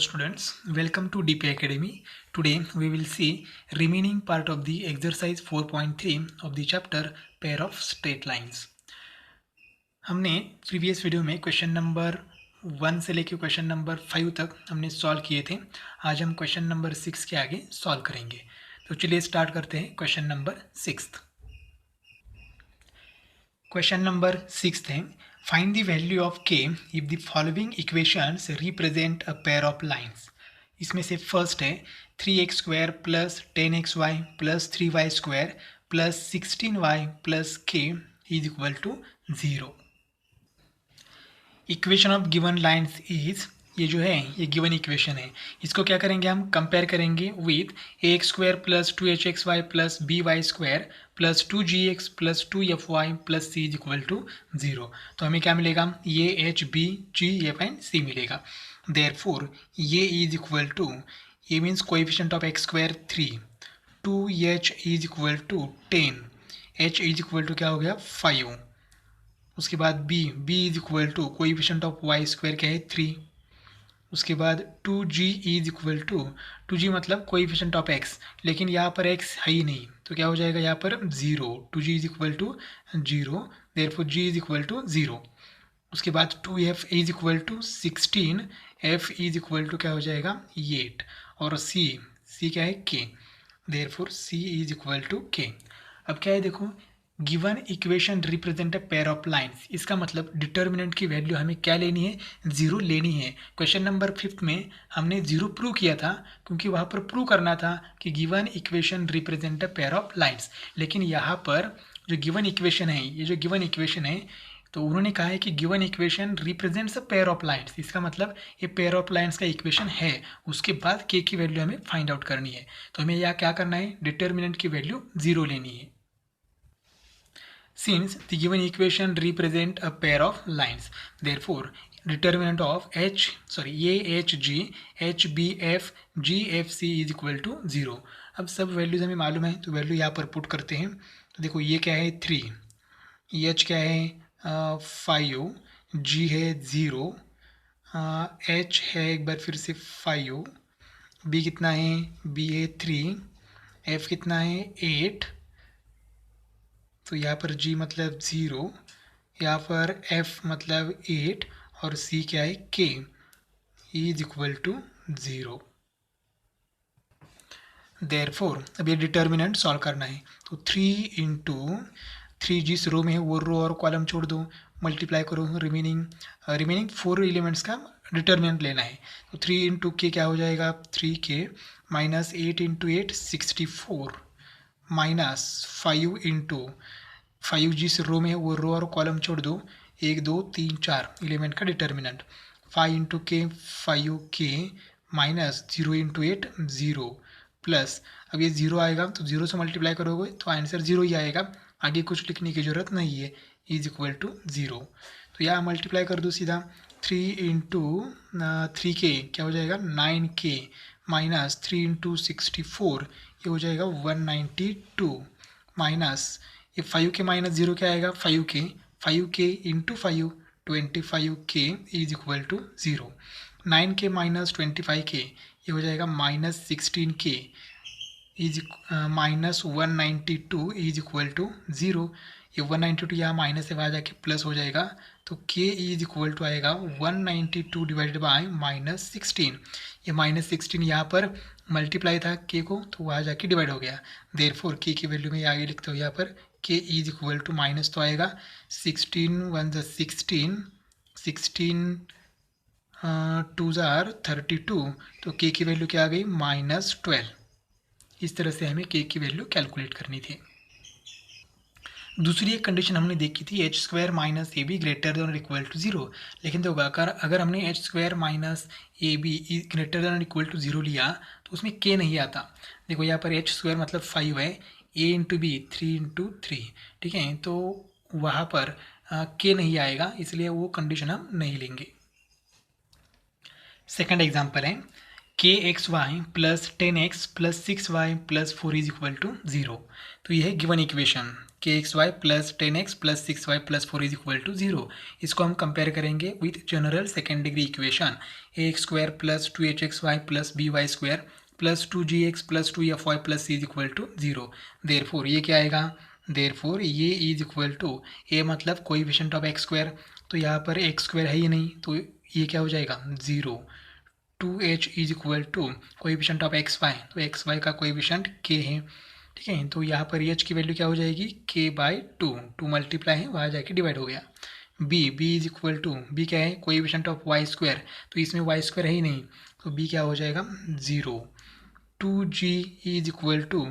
students, welcome to DP Academy. Today we will see remaining part of the exercise 4.3 of the chapter pair of straight lines. हमने previous video में question number 1 से लेकर question number 5 तक हमने solve किए थे. आज हम क्वेश्चन नंबर 6 के आगे सॉल्व करेंगे. तो चलिए स्टार्ट करते हैं क्वेश्चन नंबर 6. क्वेश्चन नंबर 6 है, find the value of k if the following equations represent a pair of lines. इसमें से फर्स्ट है 3x² plus 10xy plus 3y square plus 16y plus k is equal to 0. Equation of given lines is, ये जो है ये given equation है. इसको क्या करेंगे, हम कंपेयर करेंगे with ax² plus 2hxy plus by square plus 2gx plus 2fy plus c is equal to 0. तो हमें क्या मिलेगा, ये h b g f and c मिलेगा. देयरफॉर ये इज इक्वल टू, ये means coefficient of x² 3, 2h is equal to 10, h is equal to क्या हो गया 5. उसके बाद b is equal to coefficient of y² क्या है 3. उसके बाद 2g is equal to 2g मतलब कोएफिशिएंट ऑफ x, लेकिन यहाँ पर x है ही नहीं तो क्या हो जाएगा यहाँ पर 0. 2g is equal to 0, therefore g is equal to 0. उसके बाद 2f is equal to 16, f is equal to क्या हो जाएगा 8 और c क्या है k, therefore c is equal to k. अब क्या है देखो, given equation represent a pair of lines. इसका मतलब डिटर्मिनेंट की वैल्यू हमें क्या लेनी है, 0 लेनी है. क्वेश्चन नंबर 5 में हमने 0 प्रूव किया था क्योंकि वहाँ पर प्रूव करना था कि given equation represent a pair of lines. लेकिन यहाँ पर जो गिवन इक्वेशन है, ये जो गिवन इक्वेशन है, तो उन्होंने कहा है कि given equation represents a pair of lines. इसका मतलब ये पेयर ऑफ लाइन्स का इक्वेशन है. उसके बाद के की वैल्यू हमें फाइंड आउट करनी है. तो हमें यहाँ क्या करना है, डिटर्मिनेंट की वैल्यू 0 लेनी है. Since the given equation represent a pair of lines, therefore determinant of AHG, HBF, GFC is equal to 0. अब सब वैल्यूज हमें मालूम है तो वैल्यू यहाँ पर पुट करते हैं. तो देखो ये क्या है 3, H क्या है 5, G है 0, H है एक बार फिर से 5, B कितना है, B है 3, F कितना है 8, तो यहाँ पर G मतलब 0, यहाँ पर F मतलब 8 और C क्या है K is equal to 0. Therefore अब ये डिटर्मिनेंट सॉल्व करना है. तो 3 इंटू 3 जिस रो में है वो रो और कॉलम छोड़ दो, मल्टीप्लाई करो, रिमेनिंग 4 एलिमेंट्स का डिटर्मिनेंट लेना है. तो 3 इंटू के क्या हो जाएगा 3k minus 8 into 8 64 minus 5 into 5 जिस रो में है वो रो और कॉलम छोड़ दो, 1 2 3 4 एलिमेंट का डिटर्मिनेंट, 5 इंटू के 5k माइनस 0 इंटू 8 0 प्लस, अब ये 0 आएगा तो 0 से मल्टीप्लाई करोगे तो आंसर 0 ही आएगा, आगे कुछ लिखने की ज़रूरत नहीं है, इज इक्वल टू 0. तो यहाँ मल्टीप्लाई कर दो सीधा, 3 इंटू 3k क्या हो जाएगा 9k माइनस 3 इंटू 64 ये हो जाएगा 192 माइनस ये 5 के माइनस 0 क्या आएगा 5k into 5 25k is equal to 0. 9k minus 25k ये हो जाएगा minus 16k is minus 192 is equal to 0. ये 192 यहाँ माइनस से बाहर जाके प्लस हो जाएगा तो k इज इक्वल टू आएगा 192 डिवाइडेड बाय माइनस 16. ये माइनस 16 यहाँ पर मल्टीप्लाई था k को तो वहाँ जाके डिवाइड हो गया. देयरफॉर k की वैल्यू में आगे लिखते हो यहाँ पर k is equal to minus तो आएगा 16 1 16 16 2 32, तो k की वैल्यू क्या आ गई माइनस 12. इस तरह से हमें k की वैल्यू कैलकुलेट करनी थी. दूसरी एक कंडीशन हमने देखी थी h² minus a be greater than और इक्वल टू 0. लेकिन देखो अगर हमने h² minus a be greater than और इक्वल टू 0 लिया तो उसमें k नहीं आता. देखो यहाँ पर h² मतलब 5 है, a इंटू बी 3 इंटू 3, ठीक है, तो वहाँ पर k नहीं आएगा, इसलिए वो कंडीशन हम नहीं लेंगे. सेकेंड एग्जाम्पल है kxy प्लस 10x plus 6y plus 4 is equal to 0. तो ये है given equation. K X Y plus 10x plus 6y plus 4 is equal to 0। इसको हम कंपेयर करेंगे with general second degree equation A x square plus 2hxy plus by square plus 2gx plus 2fy plus c is equal to 0। Therefore ये क्या आएगा, therefore ये is equal to ए मतलब coefficient of x square, तो यहाँ पर x square है ही नहीं तो ये क्या हो जाएगा 0। 2h is equal to coefficient of x Y, तो एक्स वाई का कोएफिशिएंट k है, ठीक है। तो यहाँ पर h की वैल्यू क्या हो जाएगी k/2, 2 मल्टीप्लाई है वहाँ जाके डिवाइड हो गया। b is equal to b क्या है कोएफिशिएंट ऑफ वाई स्क्वायर, तो इसमें वाई स्क्वायर है ही नहीं तो b क्या हो जाएगा 0। 2g is equal to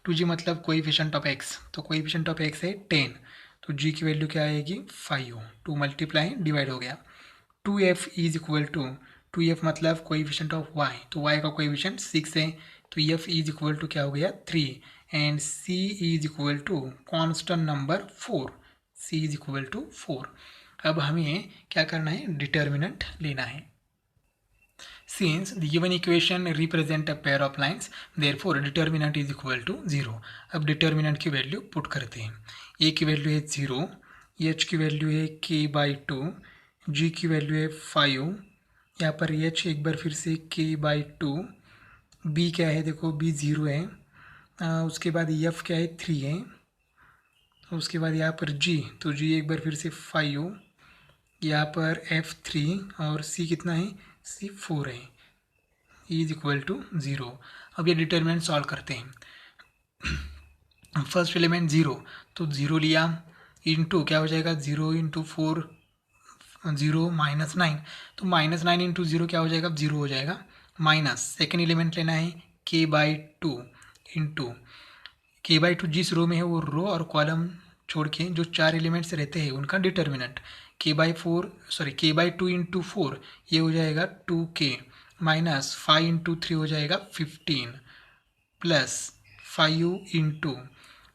2g मतलब कोएफिशिएंट ऑफ x, तो कोएफिशिएंट ऑफ x है 10, तो g की वैल्यू क्या आएगी 5, 2 मल्टीप्लाई डिवाइड हो गया। 2f is equal to 2f मतलब कोएफिशिएंट ऑफ y, तो y का कोएफिशिएंट 6 है, तो f इज इक्वल टू क्या हो गया 3 and c is equal to constant number 4, c is equal to 4। अब हमें क्या करना है, डिटर्मिनेंट लेना है। Since the given equation represent a pair of lines, therefore determinant is equal to 0। अब डिटर्मिनेंट की वैल्यू पुट करते हैं। a की वैल्यू है 0, h की वैल्यू है k/2, g की वैल्यू है 5, यहाँ पर h एक बार फिर से k/2, b क्या है देखो b 0 है, उसके बाद f क्या है 3 है, उसके बाद यहाँ पर g, तो g एक बार फिर से 5, यहाँ पर f 3 और c कितना है c 4 है, इज इक्वल टू 0। अब ये डिटर्मिनेंट सॉल्व करते हैं। फर्स्ट एलिमेंट 0, तो 0 लिया इंटू क्या हो जाएगा 0 इंटू 4 0 माइनस 9, तो माइनस 9 इंटू 0 क्या हो जाएगा 0 हो जाएगा। माइनस सेकेंड एलिमेंट लेना है k/2 इंटू k/2 जिस रो में है वो रो और कॉलम छोड़ के जो 4 एलिमेंट्स रहते हैं उनका डिटर्मिनेंट k/2 इंटू 4 ये हो जाएगा 2k माइनस 5 इंटू 3 हो जाएगा 15 प्लस 5 इंटू,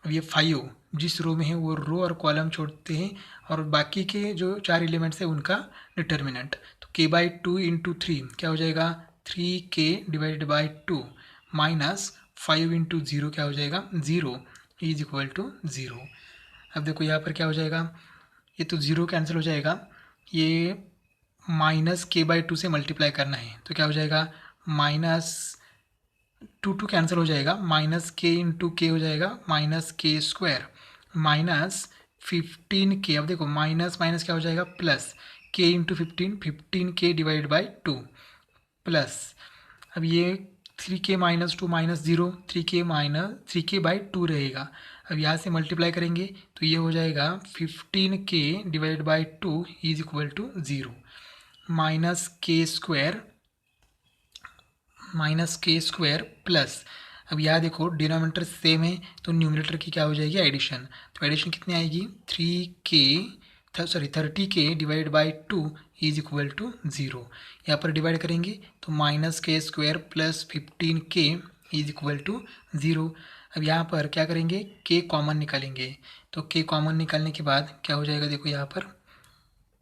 अब ये 5 जिस रो में है वो रो और कॉलम छोड़ते हैं और बाकी के जो 4 एलिमेंट्स हैं उनका डिटर्मिनेंट, तो k/2 इंटू 3 क्या हो जाएगा 3k divided by 2 minus 5 into 0 क्या हो जाएगा 0 इज इक्वल टू 0। अब देखो यहाँ पर क्या हो जाएगा, ये तो 0 कैंसिल हो जाएगा, ये माइनस k/2 से मल्टीप्लाई करना है तो क्या हो जाएगा माइनस 2 कैंसिल हो जाएगा, माइनस k इंटू के हो जाएगा minus k square minus 15k, अब देखो माइनस माइनस क्या हो जाएगा plus k into 15k divide by 2 plus, अब ये 3k minus 2 minus 0 3k by 2 रहेगा। अब यहाँ से मल्टीप्लाई करेंगे तो ये हो जाएगा 15k divide by 2 is equal to 0 minus k square plus, अब यहाँ देखो डिनोमिनेटर सेम है तो न्यूमरेटर की क्या हो जाएगी एडिशन, तो एडिशन कितनी आएगी 30k divide by 2 is equal to 0। यहाँ पर डिवाइड करेंगे तो minus k square plus 15k is equal to 0। अब यहाँ पर क्या करेंगे k कॉमन निकालेंगे, तो k कॉमन निकालने के बाद क्या हो जाएगा देखो यहाँ पर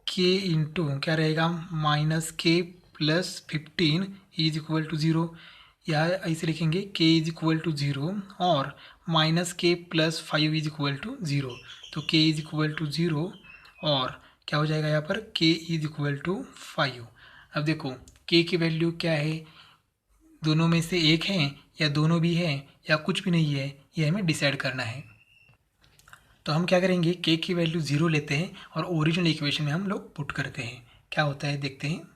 k इंटू क्या रहेगा minus k plus 15 is equal to 0, यहाँ ऐसे लिखेंगे k इज इक्वल टू 0 और minus k plus 5 is equal to 0, तो k इज इक्वल टू 0 और क्या हो जाएगा यहाँ पर k इज इक्वल टू 5। अब देखो k की वैल्यू क्या है, दोनों में से एक है या दोनों भी है या कुछ भी नहीं है, ये हमें डिसाइड करना है। तो हम क्या करेंगे k की वैल्यू 0 लेते हैं और ओरिजिनल इक्वेशन में हम लोग पुट करते हैं, क्या होता है देखते हैं।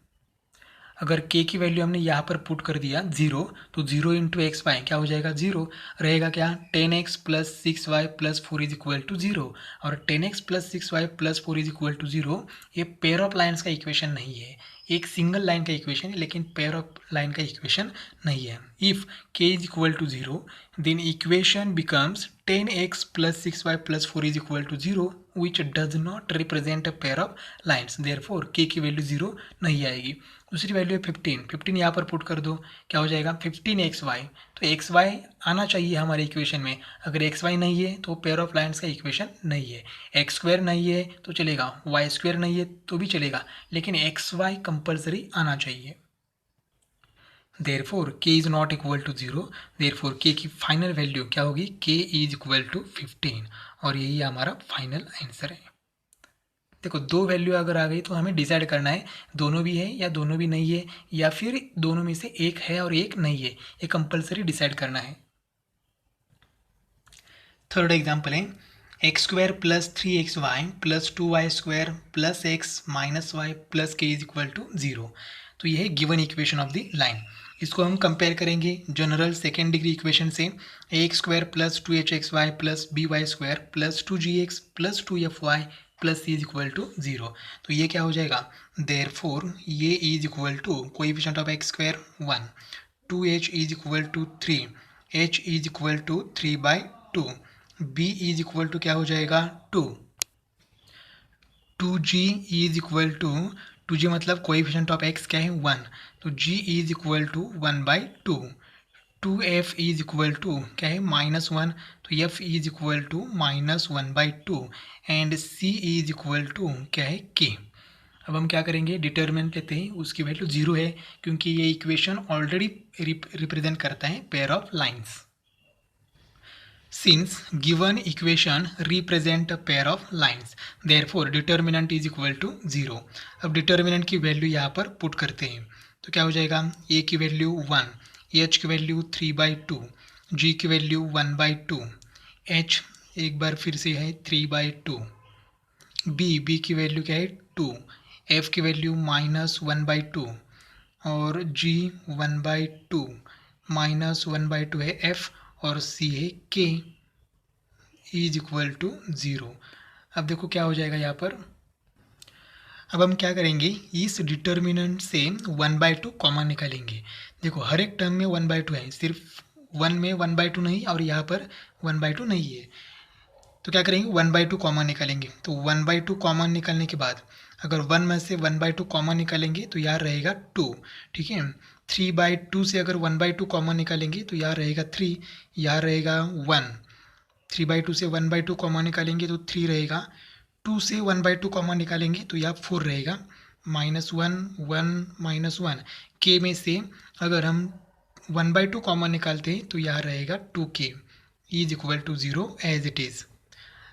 अगर k की वैल्यू हमने यहाँ पर पुट कर दिया 0, तो 0 इंटू एक्स वाई क्या हो जाएगा 0, रहेगा क्या 10x plus 6y plus 4 is equal to 0, और 10x plus 6y plus 4 is equal to 0 ये पेयर ऑफ लाइन्स का इक्वेशन नहीं है, एक सिंगल लाइन का इक्वेशन है लेकिन पेयर ऑफ लाइन का इक्वेशन नहीं है। If k is equal to 0 then equation becomes 10x plus 6y plus 4 is equal to 0 which does not represent a pair of lines, therefore k की value 0 नहीं आएगी। दूसरी value है 15 यहाँ पर पुट कर दो, क्या हो जाएगा 15xy, तो xy आना चाहिए हमारे इक्वेशन में, अगर xy नहीं है तो पेयर ऑफ लाइन्स का इक्वेशन नहीं है। x स्क्वायर नहीं है तो चलेगा, y स्क्वायर नहीं है तो भी चलेगा, लेकिन xy कंपल्सरी आना चाहिए। Therefore k is not equal to 0, therefore k की फाइनल वैल्यू क्या होगी k इज इक्वल टू 15, और यही हमारा फाइनल आंसर है। देखो दो वैल्यू अगर आ गई तो हमें डिसाइड करना है दोनों भी है या दोनों भी नहीं है, या फिर दोनों में से एक है और एक नहीं है, ये कंपलसरी डिसाइड करना है। थर्ड एग्जाम्पल है X square plus 3xy plus 2y square plus X minus Y plus K is equal to 0। तो ये है given equation of the line. इसको हम कंपेयर करेंगे जनरल सेकेंड डिग्री इक्वेशन से, X square plus 2hxy plus by square plus 2gx plus 2fy plus c is equal to 0। तो ये क्या हो जाएगा, देयरफॉर ये is equal to coefficient of x square 1, 2h is equal to 3, h is equal to 3/2, b is equal to क्या हो जाएगा 2, 2g is equal to जी मतलब कोएफिशिएंट ऑफ x क्या है 1, तो g is equal to 1/2, 2f is equal to क्या है -1, तो f is equal to -1/2 and c is equal to क्या है k। अब हम क्या करेंगे, डिटर्मिनेंट लेते हैं, उसकी वैल्यू 0 है क्योंकि ये इक्वेशन ऑलरेडी रिप्रेजेंट करता है pair of lines. Since given equation represent a pair of lines, therefore determinant is equal to 0। अब determinant की वैल्यू यहाँ पर पुट करते हैं तो क्या हो जाएगा, a की वैल्यू 1, h की वैल्यू 3/2, g की वैल्यू 1/2, h एक बार फिर से है 3/2, b की वैल्यू क्या है 2, f की वैल्यू -1/2 और g 1/2, -1/2 है f और c है k इज इक्वल टू 0। अब देखो क्या हो जाएगा यहाँ पर, अब हम क्या करेंगे, इस डिटर्मिनेंट से 1/2 कॉमन निकालेंगे। देखो हर एक टर्म में 1/2 है, सिर्फ 1 में 1/2 नहीं और यहाँ पर 1/2 नहीं है, तो क्या करेंगे 1/2 कॉमन निकालेंगे। तो 1/2 कॉमन निकालने के बाद अगर 1 में से 1/2 कॉमन निकालेंगे तो यहाँ रहेगा 2, ठीक है। 3/2 से अगर 1/2 कॉमन निकालेंगे तो यहाँ रहेगा 3, यहाँ रहेगा 1, 3/2 से 1/2 कॉमन निकालेंगे तो 3 रहेगा, 2 से 1/2 कॉमन निकालेंगे तो यहाँ 4 रहेगा, -1 1 -1, k में से अगर हम 1/2 कॉमन निकालते हैं तो यहाँ रहेगा 2k is equal to 0 as it is.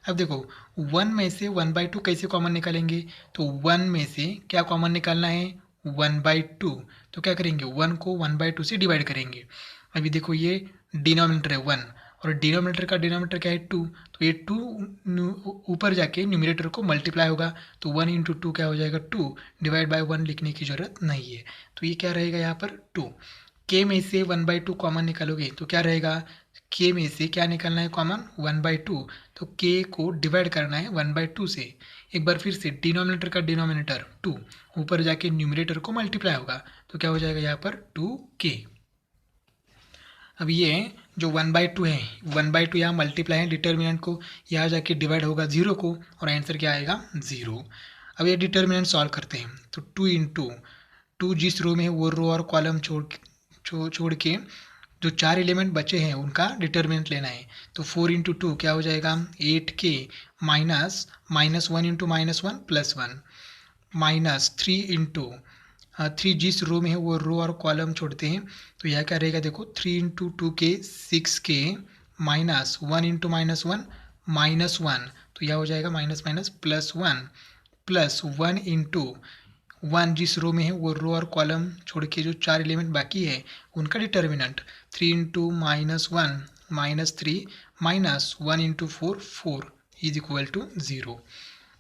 अब देखो 1 में से 1/2 कैसे कॉमन निकालेंगे, तो 1 में से क्या कॉमन निकालना है 1/2, तो क्या करेंगे 1 को 1/2 से डिवाइड करेंगे। अभी देखो ये डिनोमिनेटर है 1 और डिनोमिनेटर का डिनोमिनेटर क्या है 2, तो ये 2 ऊपर जाके न्यूमरेटर को मल्टीप्लाई होगा, तो 1 × 2 क्या हो जाएगा 2, डिवाइड बाय 1 लिखने की ज़रूरत नहीं है, तो ये क्या रहेगा यहाँ पर 2। k में से 1/2 कॉमन निकालोगे तो क्या रहेगा, k में से क्या निकालना है कॉमन 1/2, तो k को डिवाइड करना है 1/2 से। एक बार फिर से डिनोमिनेटर का डिनोमिनेटर 2 ऊपर जाके न्यूमरेटर को मल्टीप्लाई होगा, तो क्या हो जाएगा यहाँ पर 2k। अब ये जो 1/2 है 1/2 यहाँ मल्टीप्लाई है डिटर्मिनेंट को, यहाँ जाके डिवाइड होगा 0 को और आंसर क्या आएगा 0। अब ये डिटर्मिनेंट सॉल्व करते हैं तो 2 × 2 जिस रो में है वो रो और कॉलम छोड़ के जो 4 एलिमेंट बचे हैं उनका डिटर्मिनेंट लेना है। तो 4 × 2 क्या हो जाएगा 8k माइनस -1 × -1 +1 माइनस 3 × 3 जिस रो में है वो रो और कॉलम छोड़ते हैं तो यह क्या रहेगा, देखो 3 × 2k 6k माइनस 1 × -1 -1, तो यह हो जाएगा माइनस +1 प्लस 1 × 1 जिस रो में है वो रो और कॉलम छोड़ के जो 4 एलिमेंट बाकी है उनका determinant 3 × -1 -3 minus 1 × 4 4 is equal to 0।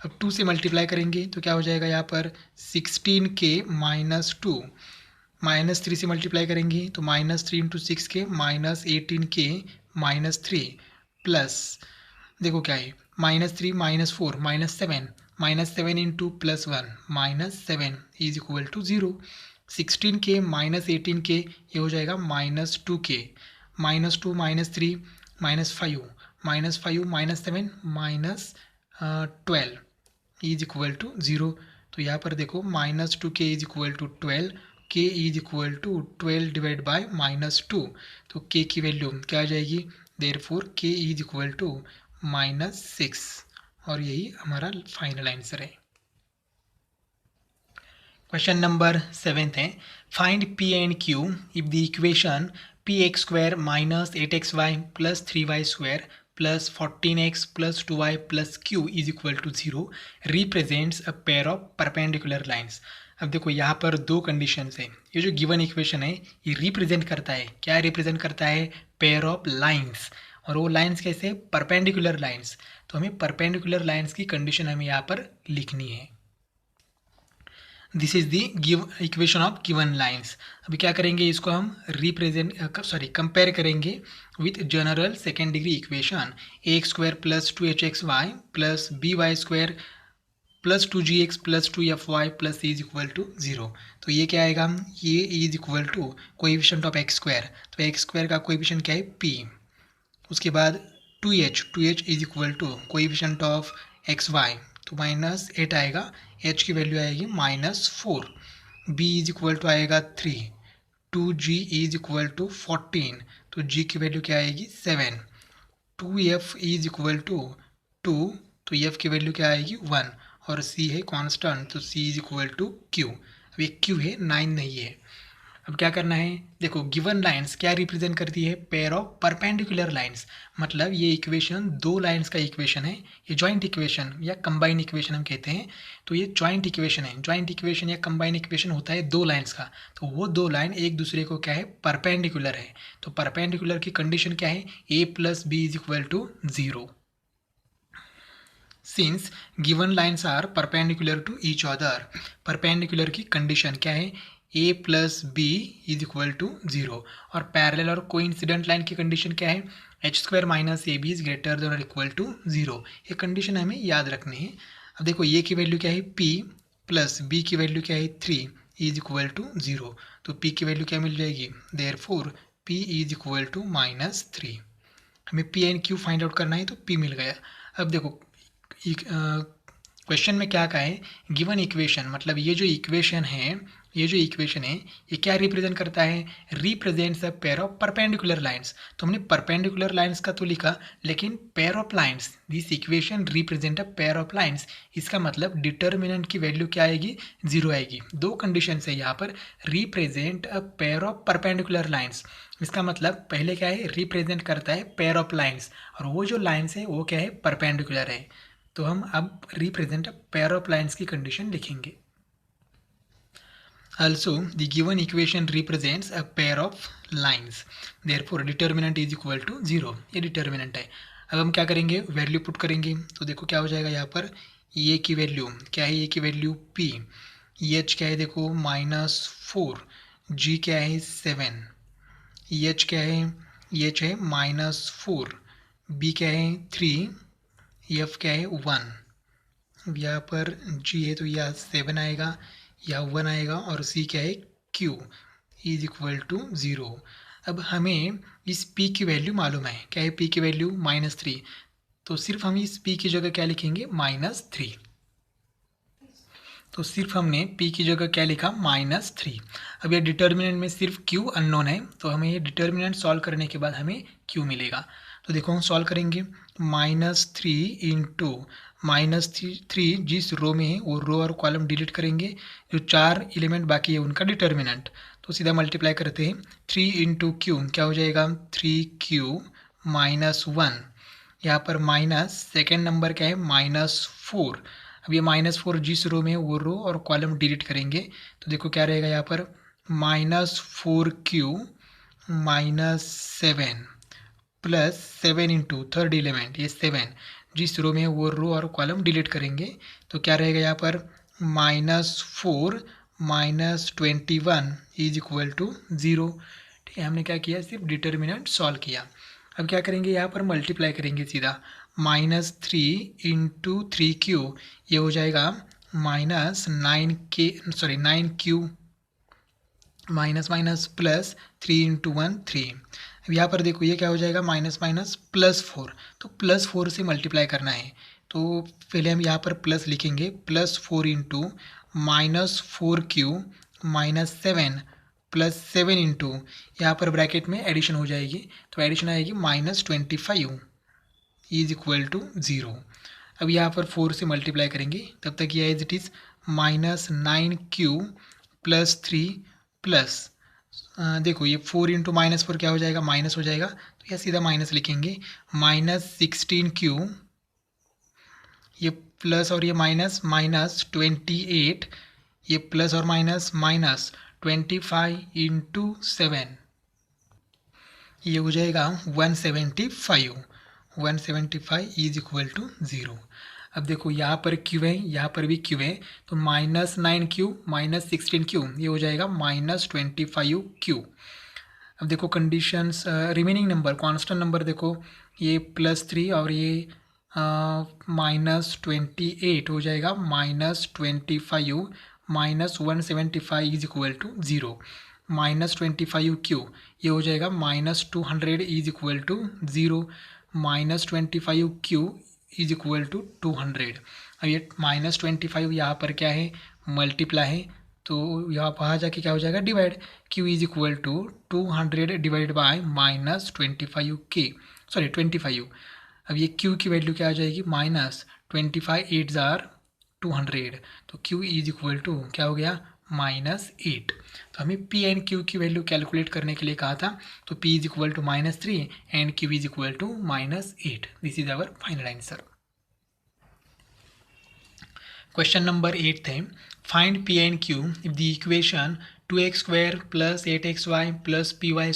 अब 2 से मल्टीप्लाई करेंगे तो क्या हो जाएगा यहाँ पर 16k -2, -3 से मल्टीप्लाई करेंगे तो -3 × 6k -18k -3 प्लस देखो क्या है -3 -4 -7 -7 × +1 -7 is equal to 0। 16k -18k ये हो जाएगा -2k -2 -3 -5 -5 -7 -12 इज इक्वल टू 0। तो यहाँ पर देखो -2k is equal to 12, k is equal to 12 divide by -2, तो k की वैल्यू क्या आ जाएगी, therefore k is equal to -6 और यही हमारा फाइनल आंसर है। क्वेश्चन नंबर 7 है find p and q if the equation px² -8xy + 3y² plus 14x plus 2y plus q is equal to 0 represents a pair of perpendicular lines. अब देखो यहाँ पर दो कंडीशंस है। ये जो गिवन इक्वेशन है ये रिप्रेजेंट करता है, क्या रिप्रेजेंट करता है? Pair of lines. और वो लाइन्स कैसे? Perpendicular lines. तो हमें परपेंडिकुलर लाइन्स की कंडीशन हमें यहाँ पर लिखनी है। This is the equation of given lines. अभी क्या करेंगे, इसको हम कंपेयर करेंगे with general second degree equation A x square plus 2hxy plus by² plus 2gx plus 2fy plus c is equal to 0। तो ये क्या आएगा? ये is equal to coefficient of x square. तो एक्स स्क्वायर का coefficient क्या है? p। उसके बाद 2h is equal to coefficient of x Y, तो -8 आएगा। h की वैल्यू आएगी -4। b इज इक्वल टू आएगा 3। 2g इज इक्वल टू 14, तो g की वैल्यू क्या आएगी? 7। 2f इज इक्वल टू 2, तो f की वैल्यू क्या आएगी? 1। और c है कांस्टेंट, तो c is equal to q। अब ये q है, 9 नहीं है। अब क्या करना है, देखो गिवन लाइंस क्या रिप्रेजेंट करती है? Pair of perpendicular lines. मतलब ये इक्वेशन दो लाइंस का इक्वेशन है, ये जॉइंट इक्वेशन या कंबाइन इक्वेशन हम कहते हैं। तो ये जॉइंट इक्वेशन है। जॉइंट इक्वेशन या कंबाइन इक्वेशन होता है दो लाइंस का। तो वो दो लाइन एक दूसरे को क्या है? परपेंडिकुलर है। तो परपेंडिकुलर की कंडीशन क्या है? a plus b is equal to 0। Since given lines are perpendicular to each other, perpendicular की कंडीशन क्या है? a plus b is equal to 0। और पैरेलल और कोइंसिडेंट लाइन की कंडीशन क्या है? h² minus a B is greater than और equal to 0। ये कंडीशन हमें याद रखनी है। अब देखो a की वैल्यू क्या है? p प्लस b की वैल्यू क्या है? 3 इज इक्वल टू 0। तो p की वैल्यू क्या मिल जाएगी? Therefore p is equal to -3। हमें p and q find out करना है, तो p मिल गया। अब देखो क्वेश्चन में क्या कहा है? गिवन इक्वेशन, मतलब ये जो इक्वेशन है ये क्या रिप्रेजेंट करता है? Represents a pair of perpendicular lines. तो हमने परपेंडिकुलर लाइंस का तो लिखा, लेकिन pair of lines, this equation represent a pair of lines. इसका मतलब डिटर्मिनेंट की वैल्यू क्या आएगी? 0 आएगी। दो कंडीशन है यहाँ पर, represent a pair of perpendicular lines. इसका मतलब पहले क्या है? रिप्रेजेंट करता है पेयर ऑफ लाइंस, और वो जो लाइंस है वो क्या है? परपेंडिकुलर है। तो हम अब रिप्रेजेंट पेयर ऑफ लाइन्स की कंडीशन लिखेंगे। Also, the given equation represents a pair of lines. Therefore, determinant is equal to 0. ये डिटर्मिनेंट है। अब हम क्या करेंगे? वैल्यू पुट करेंगे। तो देखो क्या हो जाएगा यहाँ पर? ये की वैल्यू क्या है? ये की वैल्यू p, h क्या है? देखो -4, g क्या है? 7, h क्या है? h है -4, b क्या है? 3, f क्या है? 1। अब यहाँ पर g है तो यह 7 आएगा, यह 1 आएगा, और c क्या है? q is equal to 0। अब हमें इस p की वैल्यू मालूम है, क्या है p की वैल्यू? -3। तो सिर्फ हम इस p की जगह क्या लिखेंगे? -3। तो सिर्फ हमने p की जगह क्या लिखा? -3। अब ये डिटर्मिनेंट में सिर्फ q अननोन है, तो हमें ये डिटर्मिनेंट सॉल्व करने के बाद हमें q मिलेगा। तो देखो हम सॉल्व करेंगे। -3 इंटू -3 जिस रो में है वो रो और कॉलम डिलीट करेंगे, जो 4 एलिमेंट बाकी है उनका डिटर्मिनेंट, तो सीधा मल्टीप्लाई करते हैं। 3 इंटू क्यू क्या हो जाएगा? 3q -1। यहाँ पर माइनस सेकेंड नंबर क्या है? -4। अब ये -4 जिस रो में है वो रो और कॉलम डिलीट करेंगे, तो देखो क्या रहेगा यहाँ पर? -4q -7 plus 7 into third element ये 7 जिस रो में है वो रो और कॉलम डिलीट करेंगे, तो क्या रहेगा यहाँ पर? -4 -21 इज इक्वल टू 0। ठीक है, हमने क्या किया? सिर्फ डिटर्मिनेंट सॉल्व किया। अब क्या करेंगे? यहाँ पर मल्टीप्लाई करेंगे सीधा। -3 इंटू 3q ये हो जाएगा -9q minus minus plus 3 into 1 3। अब यहाँ पर देखो ये क्या हो जाएगा? माइनस माइनस +4, तो +4 से मल्टीप्लाई करना है। तो पहले हम यहाँ पर प्लस लिखेंगे, +4 इंटू -4q -7 प्लस 7 इंटू यहाँ पर ब्रैकेट में एडिशन हो जाएगी, तो एडिशन आएगी -25 इज इक्वल टू 0। अब यहाँ पर 4 से मल्टीप्लाई करेंगे, तब तक ये as it is -9q +3 plus देखो ये 4 × -4 क्या हो जाएगा, माइनस हो जाएगा, तो यह सीधा माइनस लिखेंगे। -16 क्यू, ये प्लस और ये माइनस, -28, ये प्लस और माइनस, -25 × 7, ये हो जाएगा 175। 175 इज इक्वल टू 0। अब देखो यहाँ पर क्यू है, यहाँ पर भी क्यू है, तो -9 क्यू, -16 क्यू, ये हो जाएगा -25 क्यू। अब देखो conditions, remaining number, constant number देखो, ये +3 और ये -28 हो जाएगा -25 -175 इज इक्वल टू 0। -25 क्यू, ये हो जाएगा -200 is equal to 0। -25 q is equal to 200। अब ये -25 यहाँ पर क्या है, मल्टीप्लाई है, तो यहाँ वहाँ जाके क्या हो जाएगा, divide. Q is equal to 200 divide by -25 sorry 25। अब ये क्यू की वैल्यू क्या आ जाएगी, -25 8 जार 200, तो क्यू इज इक्वल टू क्या हो गया, -8। तो हमें पी एंड क्यू की वैल्यू कैलकुलेट करने के लिए कहा था, तो p is equal to -3 and q is equal to -8। This is our final answer. Question number 8 है, find p and q if the equation 2x² + 8xy + py²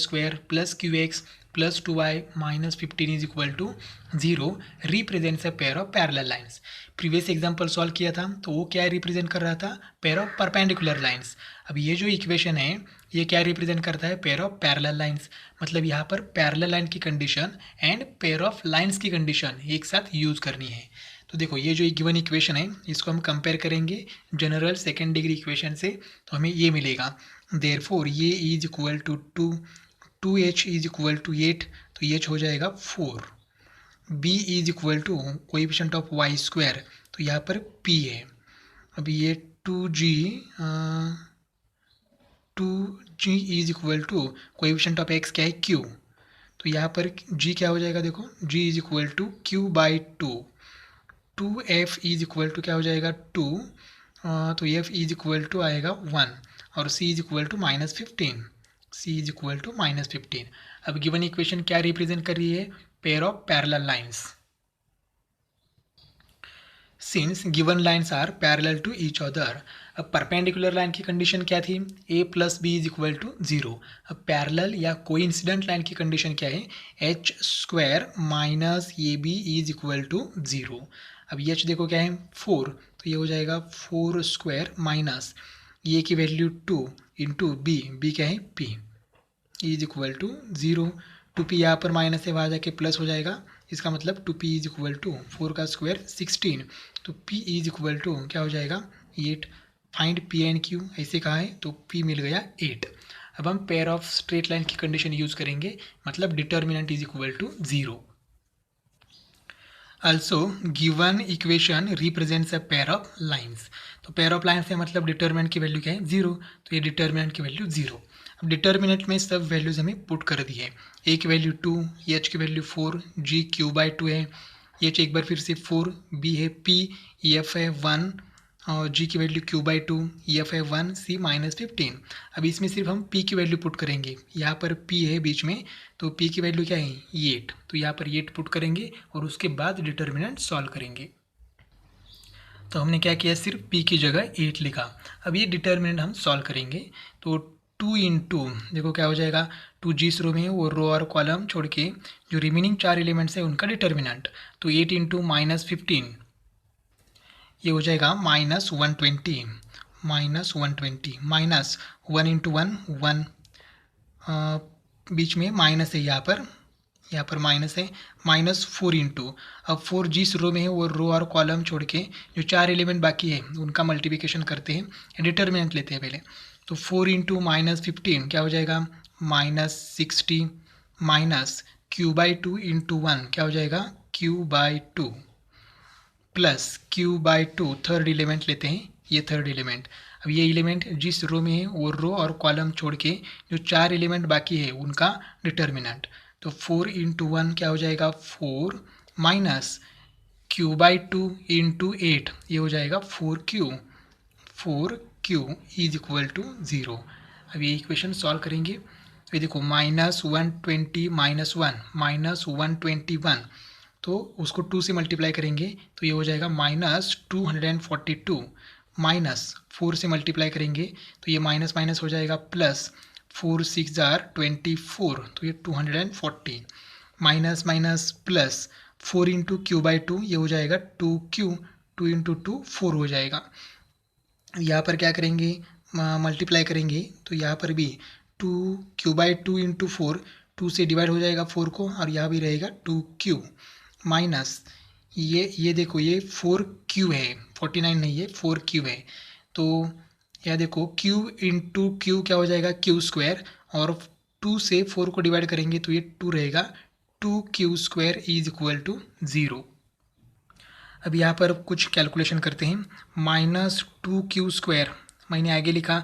+ qx + 2y - 15 is equal to 0 represents a pair of parallel lines. Previous example solve किया था, तो वो क्या represent कर रहा था, pair of perpendicular lines. अब ये जो इक्वेशन है, ये क्या रिप्रेजेंट करता है, पेयर ऑफ पैरेलल लाइन्स। मतलब यहाँ पर पैरेलल लाइन की condition and pair of lines की कंडीशन एक साथ यूज करनी है। तो देखो ये जो गिवन इक्वेशन है, इसको हम कंपेयर करेंगे जनरल सेकेंड डिग्री इक्वेशन से, तो हमें ये मिलेगा। देयरफॉर ये is equal to 2h is equal to 8, तो h हो जाएगा 4। b is equal to coefficient of y², तो यहाँ पर p है। अब ये 2g is equal to coefficient of x क्या है, q, तो यहाँ पर g क्या हो जाएगा, देखो g is equal to q/2। 2f is equal to क्या हो जाएगा, 2, तो f इज इक्वल टू आएगा 1 और c is equal to -15। c is equal to -15। अब गिवन इक्वेशन क्या रिप्रेजेंट कर रही है, pair of parallel lines. Since given lines are parallel to each other, अब परपेंडिकुलर लाइन की कंडीशन क्या थी, a + b is equal to 0। अब पैरेलल या कोइंसिडेंट लाइन की कंडीशन क्या है, h² - ab is equal to 0। अब h देखो क्या है, 4, तो ये हो जाएगा 4² माइनस ये की वैल्यू 2 इंटू b क्या है, p is equal to 0। 2p यहाँ पर माइनस है, वहाँ जाके प्लस हो जाएगा, इसका मतलब 2p इज इक्वल टू 4 का स्क्वायर 16, तो p इज इक्वल टू क्या हो जाएगा, 8। फाइंड p एंड q ऐसे कहा है, तो p मिल गया 8। अब हम पेयर ऑफ स्ट्रेट लाइन की कंडीशन यूज करेंगे, मतलब determinant is equal to 0। Also given equation represents a pair of lines, तो पेयर ऑफ लाइन्स है मतलब डिटर्मिनेंट की वैल्यू क्या है, 0, तो ये डिटर्मिनेंट की वैल्यू 0। अब डिटर्मिनेंट में सब वैल्यूज हमें पुट कर दी है, a की वैल्यू 2, h की वैल्यू 4, g q/2 है, h एक बार फिर से 4, b है p, f है 1 और g की वैल्यू q/2, f है 1, c -15। अब इसमें सिर्फ हम p की वैल्यू पुट करेंगे, यहाँ पर p है बीच में, तो p की वैल्यू क्या है, 8, तो यहाँ पर 8 पुट करेंगे और उसके बाद डिटर्मिनेंट सॉल्व करेंगे। तो हमने क्या किया, सिर्फ p की जगह 8 लिखा। अब ये डिटर्मिनेंट हम सॉल्व करेंगे, तो 2 इंटू देखो क्या हो जाएगा, 2 जिस रो में है वो रो और कॉलम छोड़ के जो रिमेनिंग 4 एलिमेंट्स है उनका डिटर्मिनेंट, तो 8 इंटू -15 ये हो जाएगा -120, माइनस 1 इंटू 1 1, बीच में माइनस है, यहाँ पर माइनस है, -4 इंटू, अब 4 जिस रो में है वो रो और कॉलम छोड़ के जो 4 एलिमेंट बाकी है उनका मल्टीप्लिकेशन करते हैं, डिटर्मिनेंट लेते हैं पहले, तो 4 इंटू -15 क्या हो जाएगा, -60 माइनस q/2 इंटू 1 क्या हो जाएगा, q/2 plus q/2 third element लेते हैं, ये थर्ड एलिमेंट। अब ये एलिमेंट जिस रो में है वो रो और कॉलम छोड़ के जो 4 एलिमेंट बाकी है उनका डिटर्मिनेंट, तो 4 इंटू 1 क्या हो जाएगा, 4 माइनस q/2 इंटू 8 ये हो जाएगा 4q इज इक्वल टू 0। अब ये इक्वेशन सॉल्व करेंगे तो ये देखो -120 -1 तो उसको 2 से मल्टीप्लाई करेंगे तो ये हो जाएगा -242 -4 से मल्टीप्लाई करेंगे तो ये माइनस माइनस हो जाएगा प्लस 4 6 जार 24 तो ये 240 minus minus plus 4 into Q by 2 ये हो जाएगा 2q 2 इंटू 2 4 हो जाएगा। यहाँ पर क्या करेंगे मल्टीप्लाई करेंगे तो यहाँ पर भी 2q/2 इंटू 4 2 से डिवाइड हो जाएगा 4 को और यहाँ भी रहेगा 2q माइनस ये देखो ये 4q है 49 नहीं है 4q है तो यह देखो q इंटू क्यू क्या हो जाएगा q² और 2 से 4 को डिवाइड करेंगे तो ये 2 रहेगा 2q² इज इक्वल टू 0। अब यहाँ पर कुछ कैलकुलेशन करते हैं -2q² मैंने आगे लिखा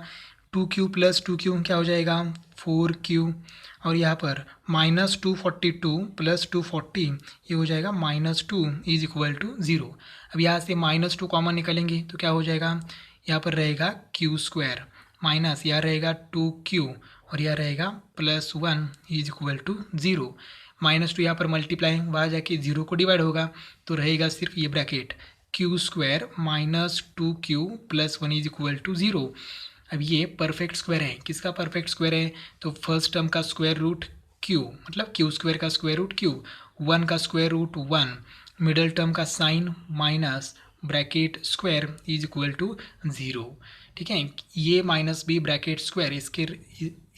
2q प्लस 2q क्या हो जाएगा 4q और यहाँ पर -242 प्लस 240 ये हो जाएगा -2 इज इक्वल टू 0। अब यहाँ से -2 कॉमन निकलेंगे तो क्या हो जाएगा यहाँ पर रहेगा q² माइनस यहाँ रहेगा 2q और यहाँ रहेगा +1 इज इक्वल टू 0। -2 यहाँ पर मल्टीप्लाई वहाँ जाके 0 को डिवाइड होगा तो रहेगा सिर्फ ये bracket q² -2q + 1 is equal to 0। अब ये परफेक्ट स्क्वायर है। किसका परफेक्ट स्क्वायर है तो फर्स्ट टर्म का स्क्वायर रूट q मतलब q² का स्क्वायर रूट q 1 का स्क्वायर रूट 1 मिडल टर्म का sign minus bracket square is equal to 0। ठीक है ये माइनस बी ब्रैकेट स्क्वायर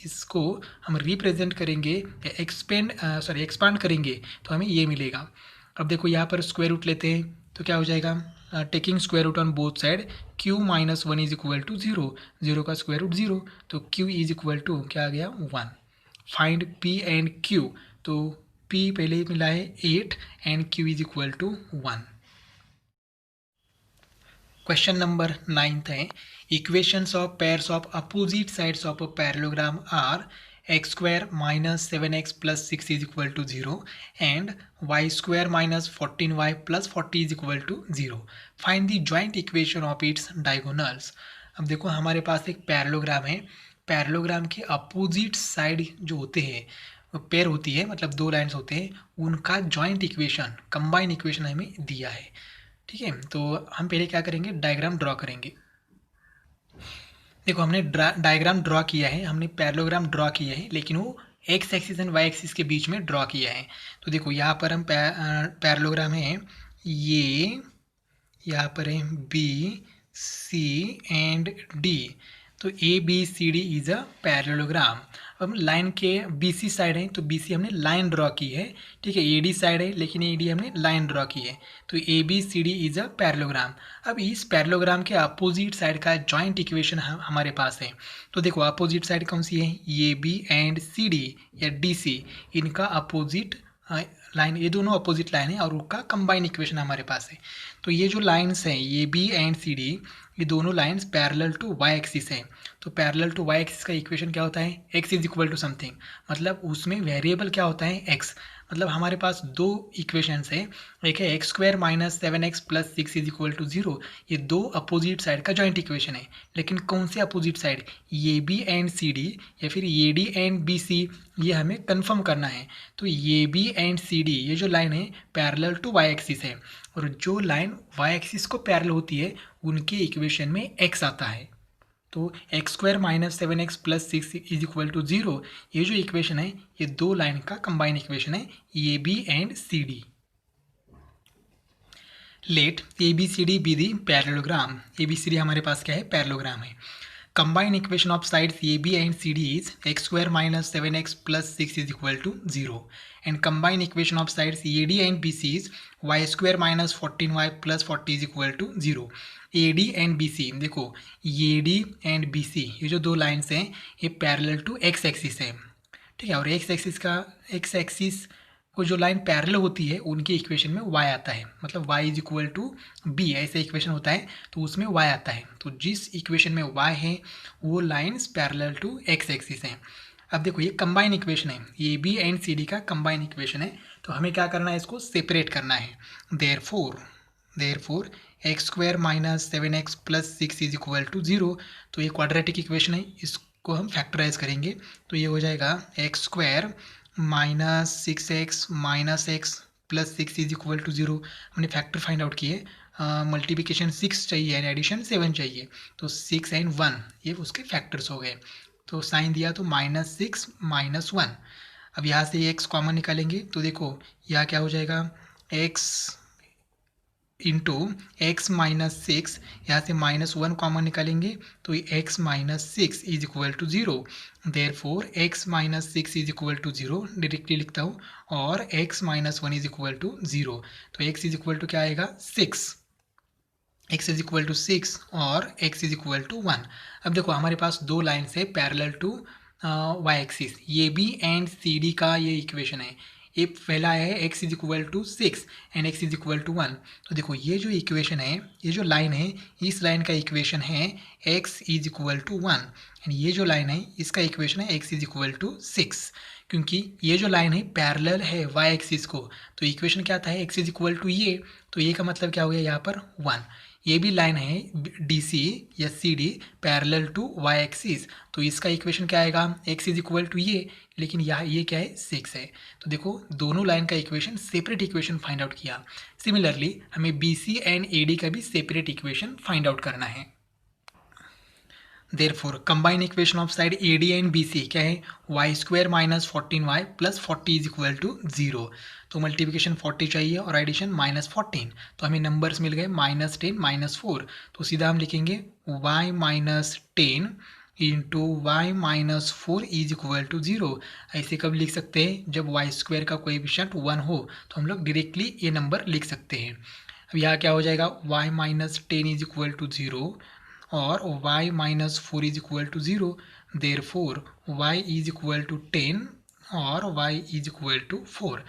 इसको हम रिप्रेजेंट करेंगे एक्सपांड करेंगे तो हमें ये मिलेगा। अब देखो यहाँ पर स्क्वायर रूट लेते हैं तो क्या हो जाएगा taking square root on both side q - 1 is equal to 0 0 का स्क्वायर रूट 0 तो q इज इक्वल टू क्या आ गया 1। फाइंड p एंड q तो p पहले मिला है 8 and q is equal to 1। Question number 9 है equations of pairs of opposite sides of a parallelogram are x² - 7x + 6 is equal to 0 and y² - 14y + 40 is equal to 0। Find the joint equation of its diagonals. अब देखो हमारे पास एक parallelogram है। Parallelogram के opposite side जो होते हैं pair होती है मतलब दो लाइन्स होते हैं उनका जॉइंट इक्वेशन कंबाइन इक्वेशन हमें दिया है। ठीक है तो हम पहले क्या करेंगे डायग्राम ड्रॉ करेंगे। देखो हमने डायग्राम ड्रॉ किया है हमने पैरेललोग्राम ड्रॉ किया है लेकिन वो x axis and y axis के बीच में ड्रॉ किया है। तो देखो यहाँ पर हम पैरेललोग्राम है ये यहाँ पर है बी सी एंड डी तो a b c d is a parallelogram. अब लाइन के बी सी साइड है तो बी सी हमने लाइन ड्रॉ की है। ठीक है ए डी साइड है लेकिन ए डी हमने लाइन ड्रॉ की है तो a b c d is a parallelogram. अब इस पैरेललोग्राम के अपोजिट साइड का जॉइंट इक्वेशन हमारे पास है। तो देखो अपोजिट साइड कौन सी है a b and c d या डी सी इनका अपोजिट लाइन ये दोनों अपोजिट लाइन है और उनका कंबाइन इक्वेशन हमारे पास है। तो ये जो लाइन्स हैं a b and c d ये दोनों lines parallel to y axis है। तो पैरेलल टू वाई एक्सिस का इक्वेशन क्या होता है x is equal to something मतलब उसमें वेरिएबल क्या होता है एक्स। मतलब हमारे पास दो इक्वेशंस है एक है x² - 7x + 6 is equal to 0 ये दो अपोजिट साइड का जॉइंट इक्वेशन है। लेकिन कौन से opposite side A b and c d या फिर a d and b c ये हमें कंफर्म करना है। तो a b and c d ये जो लाइन है पैरेलल टू वाई एक्सिस है और जो लाइन वाई एक्सिस को पैरेलल होती है उनके इक्वेशन में x आता है। तो x² - 7x + 6 is equal to 0 ये जो इक्वेशन है ये दो लाइन का कंबाइन इक्वेशन है a b and c d. Let a b c d be the parallelogram. A b c d हमारे पास क्या है पैरेललोग्राम है। Combine equation of sides a b and c d is x² - 7x + 6 is equal to 0 and combine equation of sides a d and b c is y² - 14y + 40 is equal to 0। A d and b सी देखो a d and b c ये जो दो lines हैं ये parallel to x axis है। ठीक है और एक्स एक्सिस को जो लाइन पैरेलल होती है उनके इक्वेशन में y आता है मतलब y is equal to b ऐसा इक्वेशन होता है तो उसमें y आता है। तो जिस इक्वेशन में y है वो lines parallel to x axis हैं। अब देखो ये कंबाइन इक्वेशन है a b and c d का कंबाइन इक्वेशन है तो हमें क्या करना है इसको सेपरेट करना है। Therefore x² - 7x + 6 is equal to 0 तो ये क्वाड्रेटिक इक्वेशन है को हम फैक्टराइज करेंगे तो ये हो जाएगा x square minus 6x minus x plus 6 is equal to 0। हमने फैक्टर फाइंड आउट किए, मल्टीप्लिकेशन 6 चाहिए एंड एडिशन 7 चाहिए, तो 6 एंड 1 ये उसके फैक्टर्स हो गए। तो साइन दिया तो -6 -1। अब यहाँ से x कॉमन निकालेंगे तो देखो यहाँ क्या हो जाएगा, x इंटू एक्स माइनस 6, यहाँ से -1 कॉमन निकालेंगे तो x minus 6 is equal to 0। Therefore x minus 6 is equal to 0 directly लिखता हूँ, और x minus 1 is equal to 0। तो x इज इक्वल टू क्या आएगा 6, x इज इक्वल टू 6 और x इज इक्वल टू 1। अब देखो हमारे पास दो लाइन्स है पैरेलल टू वाई एक्सिस, ये बी एंड सी डी का ये इक्वेशन है। ये पहला है x is equal to 6 and x is equal to 1। तो देखो ये जो इक्वेशन है, ये जो लाइन है, इस लाइन का इक्वेशन है x is equal to 1 and ये जो लाइन है इसका इक्वेशन है x इज इक्वल टू 6। क्योंकि ये जो लाइन है पैरेलल है y एक्सिस को, तो इक्वेशन क्या था x इज इक्वल टू ये, तो ये का मतलब क्या हो गया यहाँ पर 1। ये भी लाइन है डी सी या c d parallel to y axis, तो इसका इक्वेशन क्या आएगा x इज इक्वल टू ये, लेकिन यहाँ ये क्या है 6 है। तो देखो दोनों लाइन का equation separate equation find out किया। सिमिलरली हमें b c and a d का भी सेपरेट इक्वेशन फाइंड आउट करना है। Therefore combine equation of side a d and b c क्या है, y square minus 14y plus 40 is equal to 0। तो multiplication 40 चाहिए और एडिशन -14, तो हमें नंबर्स मिल गए -10 -4। तो सीधा हम लिखेंगे y minus 10 into y minus 4 is equal to 0। ऐसे कब लिख सकते हैं, जब वाई स्क्वायर का कोएफिशिएंट 1 हो तो हम लोग डायरेक्टली ये नंबर लिख सकते हैं। अब यहाँ क्या हो जाएगा y minus 10 is equal to 0 और y minus 4 is equal to 0। Therefore y is equal to 10 और y इज इक्वल टू 4।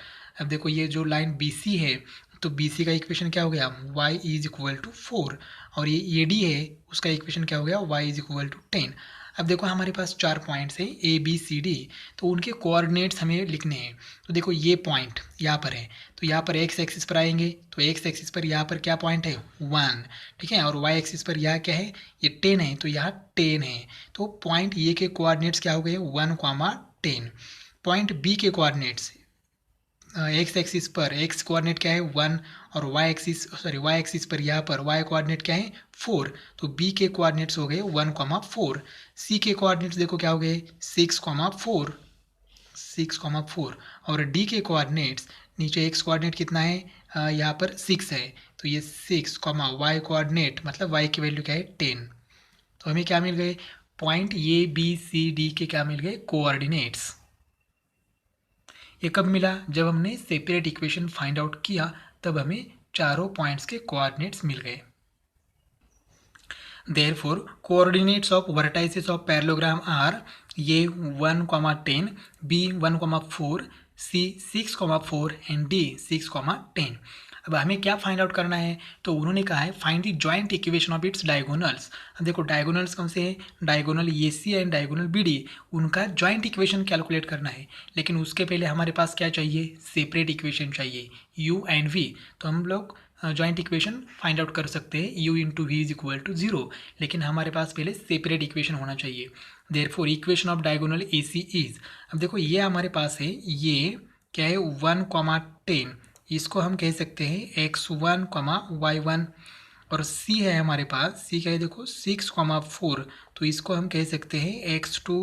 अब देखो ये जो लाइन BC है, तो BC का इक्वेशन क्या हो गया y इज इक्वल टू 4, और ये AD है उसका इक्वेशन क्या हो गया y इज इक्वल टू 10। अब देखो हमारे पास 4 पॉइंट्स है ABCD, तो उनके कोऑर्डिनेट्स हमें लिखने हैं। तो देखो ये पॉइंट यहाँ पर है, तो यहाँ पर x एक्सिस पर आएंगे, तो x एक्सिस पर यहाँ पर क्या पॉइंट है 1, ठीक है, और y एक्सिस पर यहाँ क्या है ये 10 है, तो यहाँ 10 है। तो पॉइंट ए के कोऑर्डिनेट्स क्या हो गए 1, 10। पॉइंट बी के कोऑर्डिनेट्स एक्स एक्सिस पर x कोऑर्डिनेट क्या है 1 और y एक्सिस पर यहाँ पर y कोऑर्डिनेट क्या है 4, तो b के कोऑर्डिनेट्स हो गए 1, 4। c के कोऑर्डिनेट्स देखो क्या हो गए 6, 4 और d के कोऑर्डिनेट्स नीचे x कोऑर्डिनेट कितना है यहाँ पर 6 है, तो ये 6, y कोऑर्डिनेट मतलब y की वैल्यू क्या है 10। तो हमें क्या मिल गए पॉइंट ABCD के क्या मिल गए कोऑर्डिनेट्स। ये कब मिला, जब हमने सेपरेट इक्वेशन फाइंड आउट किया, तब हमें चारों पॉइंट्स के कोऑर्डिनेट्स मिल गए। Therefore coordinates of vertices of parallelogram are ये 1, 10, B 1, 4, C 6, 4 एंड D 6, 10। अब हमें क्या फाइंड आउट करना है, तो उन्होंने कहा है find the joint equation of its diagonals. अब देखो डायगोनल्स कौन से हैं, diagonal AC and diagonal BD, उनका जॉइंट इक्वेशन कैलकुलेट करना है। लेकिन उसके पहले हमारे पास क्या चाहिए, सेपरेट इक्वेशन चाहिए U एंड V। तो हम लोग जॉइंट इक्वेशन फाइंड आउट कर सकते हैं U into v is equal to 0, लेकिन हमारे पास पहले सेपरेट इक्वेशन होना चाहिए। Therefore equation of diagonal AC is, अब देखो ये हमारे पास है, ये क्या है 1, 10, इसको हम कह सकते हैं x1, y1, और C है हमारे पास, C क्या है देखो 6, 4, तो इसको हम कह सकते हैं x2,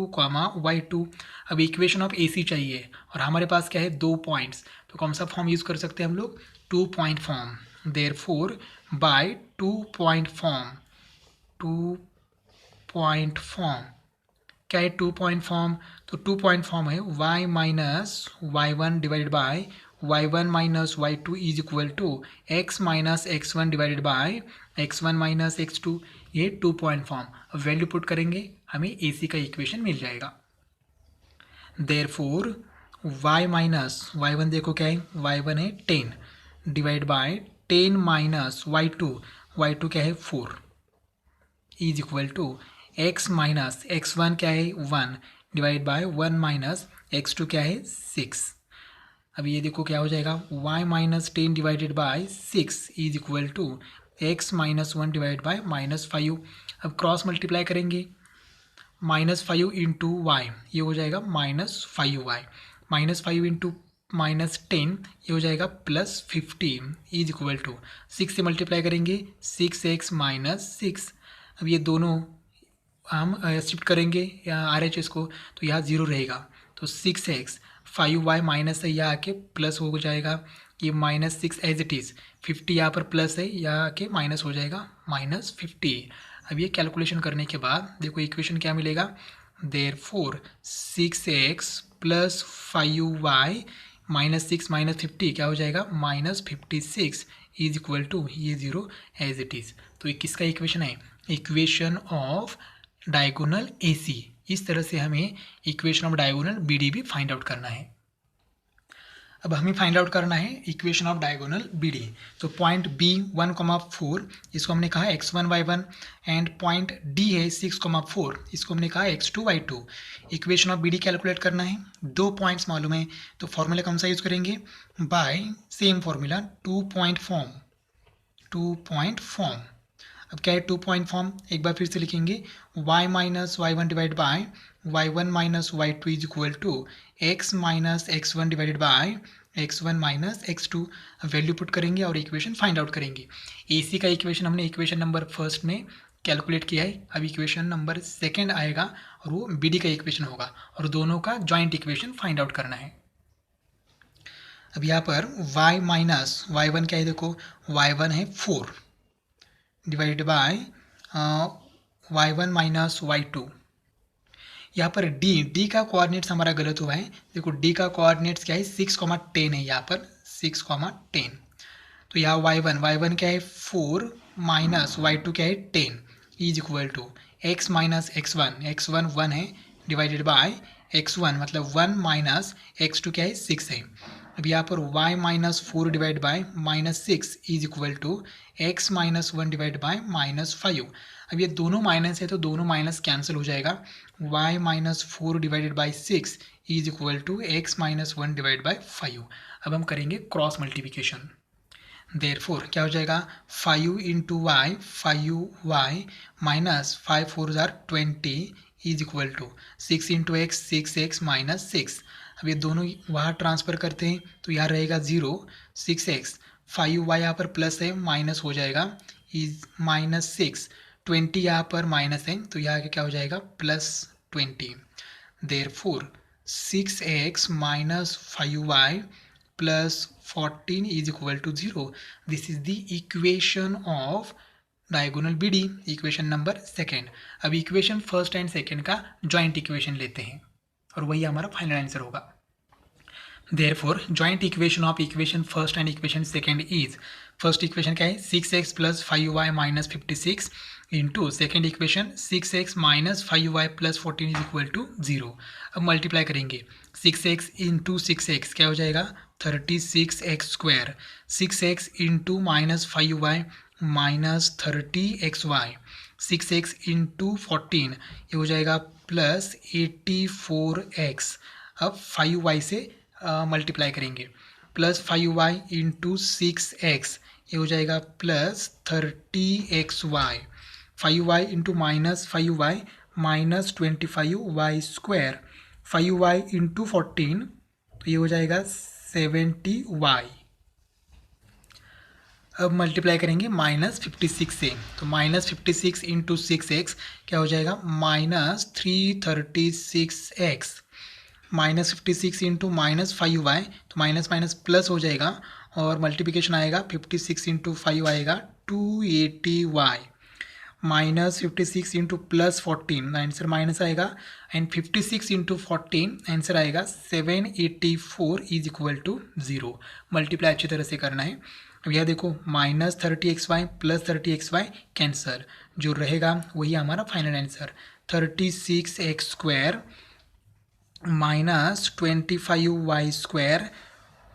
y2। अब इक्वेशन ऑफ AC चाहिए और हमारे पास क्या है 2 पॉइंट्स, तो कौन सा फॉर्म यूज़ कर सकते हैं हम लोग 2 point form. Therefore by 2 point form क्या है 2 पॉइंट फॉर्म, तो 2 पॉइंट फॉर्म है y minus y1 divided by y1 minus y2 is equal to x minus x1 divided by x1 minus x2, ये 2 पॉइंट फॉर्म। अब value put करेंगे हमें AC का equation मिल जाएगा। देयरफॉर y माइनस y1 देखो क्या है y1 है 10 डिवाइड बाय 10 माइनस y2 क्या है 4 is equal to x minus x1 क्या है 1 डिवाइड बाय 1 माइनस x2 क्या है 6। अब ये देखो क्या हो जाएगा y minus 10 divided by 6 is equal to x minus 1 divide by -5। अब क्रॉस मल्टीप्लाई करेंगे, -5 इंटू वाई, ये हो जाएगा -5y, -5 इंटू -10, ये हो जाएगा +15 इज इक्वल टू 6 से मल्टीप्लाई करेंगे 6x - 6। अब ये दोनों हम शिफ्ट करेंगे या RHS को, तो यहाँ 0 रहेगा, तो 6x 5y माइनस है, यहाँ आके प्लस हो जाएगा, ये -6 एज इट इज़, 50 यहाँ पर प्लस है, यहाँ आके माइनस हो जाएगा -50। अब ये कैलकुलेशन करने के बाद देखो इक्वेशन क्या मिलेगा, देयरफॉर 6x + 5y -6 - 50 क्या हो जाएगा -56 इज इक्वल टू ये 0 एज इट इज़। तो ये किसका इक्वेशन है, इक्वेशन ऑफ डायगोनल AC। इस तरह से हमें इक्वेशन ऑफ डायगोनल BD भी फाइंड आउट करना है। अब हमें फाइंड आउट करना है इक्वेशन ऑफ डायगोनल BD। तो पॉइंट B 1,4 इसको हमने कहा x1 y1 and point D है 6,4 इसको हमने कहा x2 y2। Equation of BD calculate करना है, दो पॉइंट्स मालूम है, तो फॉर्मूला कौन सा यूज़ करेंगे, by same formula 2 point form. अब क्या है 2 पॉइंट फॉर्म, एक बार फिर से लिखेंगे, y - y1 divide by y1 - y2 is equal to x - x1 divided by x1 - x2। Value put करेंगे और इक्वेशन फाइंड आउट करेंगे। AC का इक्वेशन हमने इक्वेशन नंबर फर्स्ट में कैलकुलेट किया है, अब इक्वेशन नंबर सेकेंड आएगा और वो BD का इक्वेशन होगा, और दोनों का जॉइंट इक्वेशन फाइंड आउट करना है। अब यहाँ पर y - y1 क्या है, देखो y1 है 4 डिवाइड बाय y1 - y2। यहाँ पर D का कोऑर्डिनेट्स हमारा गलत हुआ है, देखो D का कोऑर्डिनेट्स क्या है 6,10 है, यहाँ पर 6,10। तो यहाँ y1 क्या है 4 माइनस y2 क्या है 10 is equal to x - x1 1 है डिवाइडेड बाय x1 मतलब 1 माइनस x2 क्या है 6 है। अब यहाँ पर y - 4 divide by -6 is equal to x - 1 divide by -5। अब ये दोनों माइनस है तो दोनों माइनस कैंसिल हो जाएगा, y - 4 divided by 6 is equal to x - 1 divide by 5। अब हम करेंगे क्रॉस मल्टीप्लिकेशन, देयरफॉर क्या हो जाएगा 5 इंटू वाई 5y माइनस 5 4 जार 20 is equal to 6 into x 6x - 6। अब ये दोनों वहाँ ट्रांसफ़र करते हैं तो यहाँ रहेगा 0 6x 5y यहाँ पर प्लस है माइनस हो जाएगा इज -6 20 यहाँ पर माइनस है तो यहाँ क्या हो जाएगा +20। Therefore 6x - 5y +14 is equal to 0। This is the equation of diagonal BD, equation number second. अब इक्वेशन फर्स्ट एंड सेकेंड का जॉइंट इक्वेशन लेते हैं और वही हमारा फाइनल आंसर होगा। Therefore, joint equation of equation first and equation second is, first equation क्या है 6x + 5y - 56 into second equation 6x - 5y + 14 is equal to 0। अब मल्टीप्लाई करेंगे 6x इंटू 6x क्या हो जाएगा 36x², 6x into -5y -30xy, 6x into 14 ये हो जाएगा +84x। अब 5y से मल्टीप्लाई करेंगे +5y इंटू 6x ये हो जाएगा +30xy, 5y into -5y -25y², 5y into 14 तो ये हो जाएगा 70y। अब मल्टीप्लाई करेंगे -56 से, तो -56 इंटू 6x क्या हो जाएगा -336x, -56 इंटू -5y तो माइनस प्लस हो जाएगा और मल्टीप्लिकेशन आएगा 56 इंटू 5 आएगा 280y, -56 इंटू +14 आंसर माइनस आएगा एंड 56 इंटू 14 आंसर आएगा 784 इज इक्वल टू 0। मल्टीप्लाई अच्छी तरह से करना है। अब यह देखो -30xy +30xy कैंसर, जो रहेगा वही हमारा final answer 36x² -25y²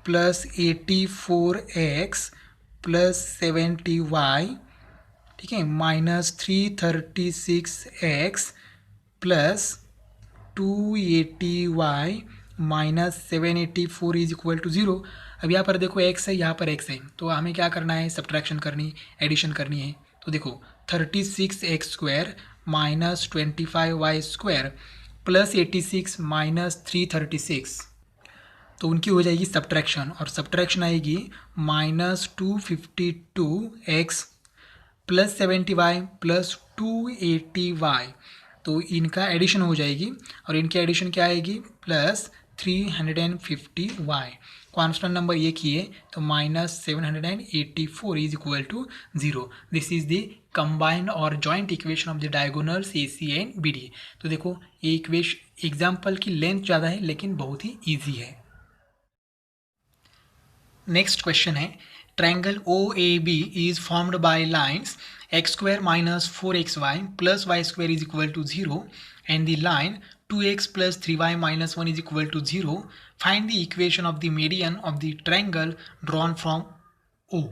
+84x +70y, ठीक है, -336x +280y -784 is equal to 0। अब यहाँ पर देखो x है, यहाँ पर x है, तो हमें क्या करना है सब्ट्रैक्शन करनी, एडिशन करनी है। तो देखो 36x² -25y² प्लस 86 -336। तो उनकी हो जाएगी सब्ट्रैक्शन, और सब्ट्रैक्शन आएगी -252x plus 70y plus 280y। तो इनका एडिशन हो जाएगी, और इनकी एडिशन क्या आएगी, प्लस 350y। कॉन्स्टेंट नंबर ये किए तो -784 is equal to 0। This is the combined और joint equation of the diagonals A C and B D. तो देखो ये इक्वेशन एग्जाम्पल की लेंथ ज़्यादा है लेकिन बहुत ही ईजी है। नेक्स्ट क्वेश्चन है, triangle O A B is formed by lines x² minus 4xy plus y² is equal to 0 and the line 2x plus 3y minus 1 is equal to 0. Find the equation of the median of the triangle drawn from O.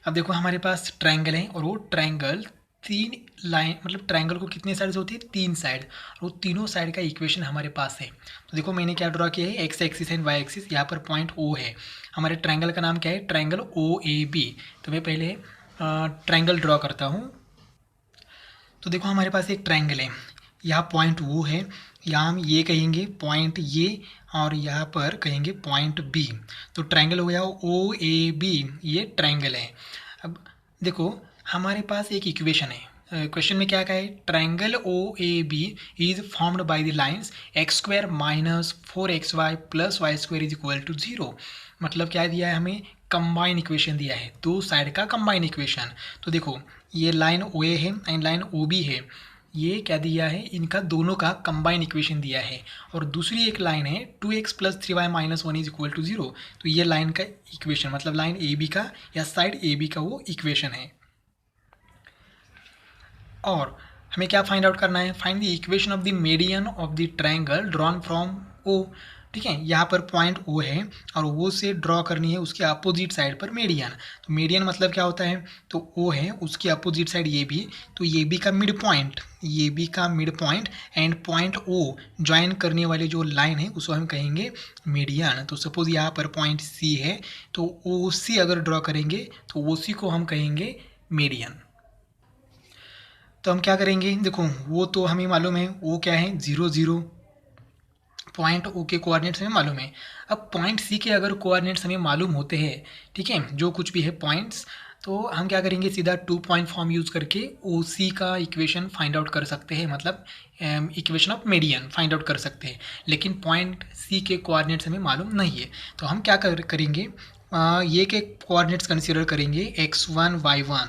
अब देखो हमारे पास triangle है, और वो triangle तीन line, मतलब triangle को कितने साइड से होती है, 3 साइड, और वो तीनों साइड का इक्वेशन हमारे पास है। तो देखो मैंने क्या ड्रॉ किया है, x axis and y axis, यहाँ पर पॉइंट ओ है। हमारे ट्रायंगल का नाम क्या है, ट्रायंगल ओ ए बी। तो मैं पहले ट्रायंगल ड्रॉ करता हूँ। तो देखो हमारे पास एक ट्रायंगल है, यहाँ पॉइंट ओ है, यहाँ हम ये कहेंगे पॉइंट ए, और यहाँ पर कहेंगे पॉइंट बी। तो ट्रायंगल हो गया ओ ए बी, ये ट्रायंगल है। अब देखो हमारे पास एक इक्वेशन है, क्वेश्चन में क्या कहा है, triangle O A B is formed by the lines x² minus 4xy plus y² is equal to 0। मतलब क्या दिया है हमें, कंबाइन इक्वेशन दिया है, दो साइड का कंबाइन इक्वेशन। तो देखो ये लाइन ओ ए है एंड लाइन ओ बी है, ये क्या दिया है, इनका दोनों का कंबाइन इक्वेशन दिया है। और दूसरी एक लाइन है 2x plus 3y minus 1 is equal to 0। तो ये लाइन का इक्वेशन, मतलब लाइन ए बी का या साइड ए बी का वो इक्वेशन है। और हमें क्या फाइंड आउट करना है, find the equation of the median of the triangle drawn from O. ठीक है, यहाँ पर पॉइंट ओ है और ओ से ड्रॉ करनी है उसके अपोजिट साइड पर मीडियन। तो मीडियन मतलब क्या होता है, तो ओ है उसकी अपोजिट साइड ये भी, तो ये बी का मिड पॉइंट, ये बी का mid point and point O join करने वाली जो लाइन है उसको हम कहेंगे मीडियन। तो सपोज यहाँ पर पॉइंट सी है, तो ओ सी अगर ड्रॉ करेंगे तो ओ सी को हम कहेंगे मीडियन। तो हम क्या करेंगे, देखो वो तो हमें मालूम है, वो क्या है 0 0, पॉइंट ओ के कोऑर्डिनेट्स हमें मालूम है। अब पॉइंट सी के अगर कोऑर्डिनेट्स हमें मालूम होते हैं, ठीक है, जो कुछ भी है पॉइंट्स, तो हम क्या करेंगे, सीधा 2 पॉइंट फॉर्म यूज़ करके ओ सी का इक्वेशन फाइंड आउट कर सकते हैं, मतलब equation of median find out कर सकते हैं। लेकिन पॉइंट सी के कोऑर्डिनेट्स हमें मालूम नहीं है, तो हम क्या करेंगे, ये के कोऑर्डिनेट्स कंसिडर करेंगे x1 y1,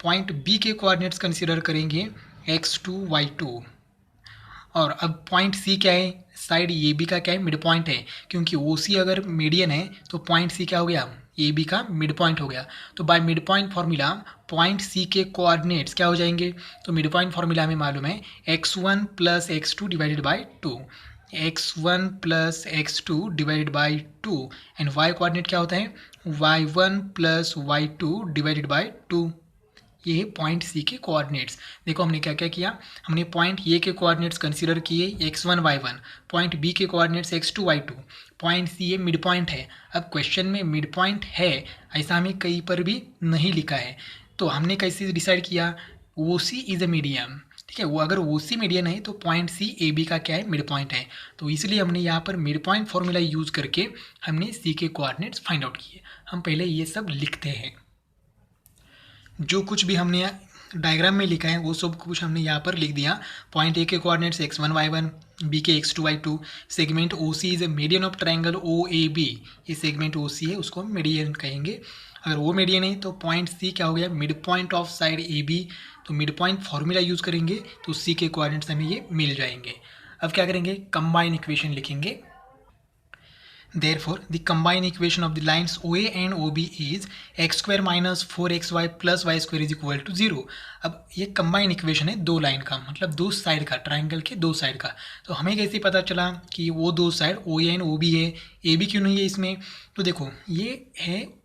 पॉइंट बी के कोऑर्डिनेट्स कंसीडर करेंगे x2 y2। और अब पॉइंट सी क्या है, साइड ए बी का क्या है, मिड पॉइंट है, क्योंकि ओ सी अगर मीडियन है तो पॉइंट सी क्या हो गया, ए बी का मिड पॉइंट हो गया। तो by mid point formula point C के कोऑर्डिनेट्स क्या हो जाएंगे, तो मिड पॉइंट फार्मूला हमें मालूम है x1 plus x2 divided by 2, x1 plus x2 divided by 2, and y coordinate क्या होता है, y1 plus y2 divided by 2। ये है पॉइंट सी के कोऑर्डिनेट्स। देखो हमने क्या क्या किया, हमने पॉइंट ए के कोऑर्डिनेट्स कंसीडर किए x1 y1, पॉइंट बी के coordinates x2 y2, point C ये मिड पॉइंट है। अब क्वेश्चन में मिड पॉइंट है ऐसा हमें कहीं पर भी नहीं लिखा है, तो हमने कैसे डिसाइड किया, ओ सी इज अ मीडियम। ठीक है, वो अगर ओ सी मीडियन है तो पॉइंट सी ए बी का क्या है, मिड पॉइंट है। तो इसलिए हमने यहाँ पर मिड पॉइंट फॉर्मूला यूज़ करके हमने सी के कोऑर्डिनेट्स फाइंड आउट किए। हम पहले ये सब लिखते हैं, जो कुछ भी हमने डायग्राम में लिखा है वो सब कुछ हमने यहाँ पर लिख दिया। पॉइंट ए के कोऑर्डिनेट्स x1 y1, बी के x2 y2, segment O C is a median of triangle O A B, ये सेगमेंट ओ सी है उसको हम मीडियन कहेंगे। अगर वो मीडियन है तो पॉइंट सी क्या हो गया, mid point of side A B, तो मिड पॉइंट फॉर्मूला यूज़ करेंगे तो सी के कोऑर्डिनेट्स हमें ये मिल जाएंगे। अब क्या करेंगे, कंबाइन इक्वेशन लिखेंगे। Therefore, the combined equation of the lines OA and OB is x² minus 4xy plus y² is equal to 0। अब ये कंबाइन इक्वेशन है दो लाइन का, मतलब दो साइड का, ट्रायंगल के दो साइड का। तो हमें कैसे पता चला कि वो दो साइड OA एंड OB है, AB क्यों नहीं है इसमें। तो देखो ये है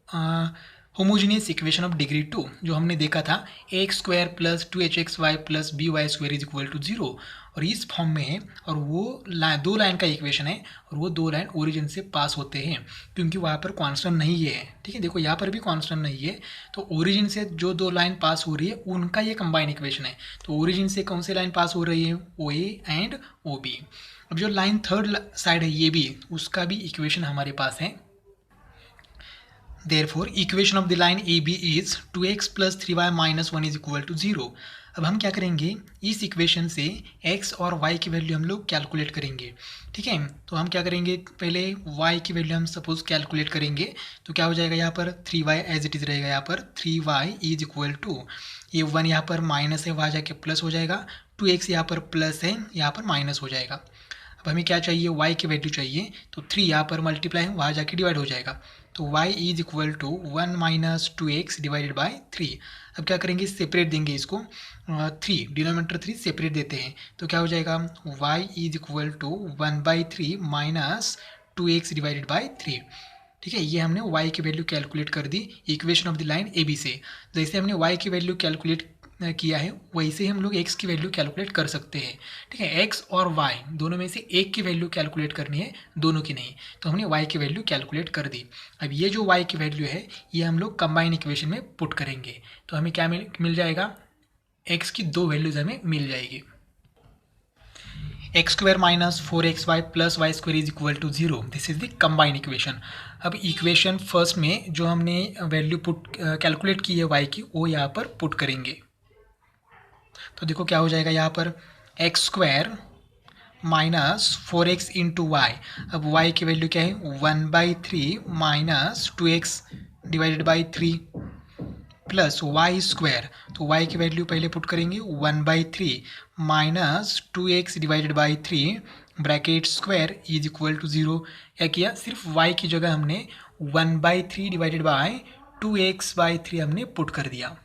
होमोजीनियस इक्वेशन ऑफ डिग्री 2 जो हमने देखा था, ax² plus 2hxy plus by² is equal to 0। और इस फॉर्म में है, और वो दो लाइन का इक्वेशन है, और वो दो लाइन ओरिजिन से पास होते हैं क्योंकि वहाँ पर कांस्टेंट नहीं है। ठीक है, देखो यहाँ पर भी कांस्टेंट नहीं है, तो ओरिजिन से जो दो लाइन पास हो रही है उनका ये कंबाइन इक्वेशन है। तो ओरिजिन से कौन सी लाइन पास हो रही है? ओ ए एंड ओ बी। अब जो लाइन थर्ड साइड है ये भी, उसका भी इक्वेशन हमारे पास है। Therefore, equation of the line AB is 2x plus 3y minus 1 is equal to 0। अब हम क्या करेंगे, इस इक्वेशन से x और y की वैल्यू हम लोग कैलकुलेट करेंगे। ठीक है, तो हम क्या करेंगे, पहले y की वैल्यू हम सपोज कैलकुलेट करेंगे। तो क्या हो जाएगा, यहाँ पर 3y एज इट इज़ रहेगा, यहाँ पर 3y इज इक्वल टू, ये 1 यहाँ पर माइनस है, वहाँ जाके प्लस हो जाएगा, 2x यहाँ पर प्लस है, यहाँ पर माइनस हो जाएगा। अब हमें क्या चाहिए, y की वैल्यू चाहिए, तो 3 यहाँ पर मल्टीप्लाई है, वहाँ जाके डिवाइड हो जाएगा। तो y is equal to 1 minus 2x divided by 3। अब क्या करेंगे, सेपरेट देंगे इसको, 3 डिनोमिनेटर 3 सेपरेट देते हैं, तो क्या हो जाएगा, y is equal to 1/3 minus 2x divided by 3। ठीक है, ये हमने y की वैल्यू कैलकुलेट कर दी equation of the line A B से। जैसे हमने y की वैल्यू कैलकुलेट किया है वैसे हम लोग x की वैल्यू कैलकुलेट कर सकते हैं। ठीक है, x और y दोनों में से एक की वैल्यू कैलकुलेट करनी है, दोनों की नहीं। तो हमने y की वैल्यू कैलकुलेट कर दी। अब ये जो y की वैल्यू है ये हम लोग कंबाइन इक्वेशन में पुट करेंगे, तो हमें क्या मिल जाएगा, x की दो वैल्यूज हमें मिल जाएगी। X square minus 4xy plus y square is equal to 0, this is the combine equation. अब इक्वेशन फर्स्ट में जो हमने वैल्यू पुट कैलकुलेट की है y की, वो यहाँ पर पुट करेंगे। तो देखो क्या हो जाएगा, यहाँ पर x square minus 4x into y. अब y की वैल्यू क्या है, 1/3 minus 2x divided by 3 plus y square. तो y की वैल्यू पहले पुट करेंगे, 1/3 minus 2x divided by 3 bracket square is equal to 0। क्या किया, सिर्फ y की जगह हमने 1/3 डिवाइडेड बाई 2x/3 हमने पुट कर दिया।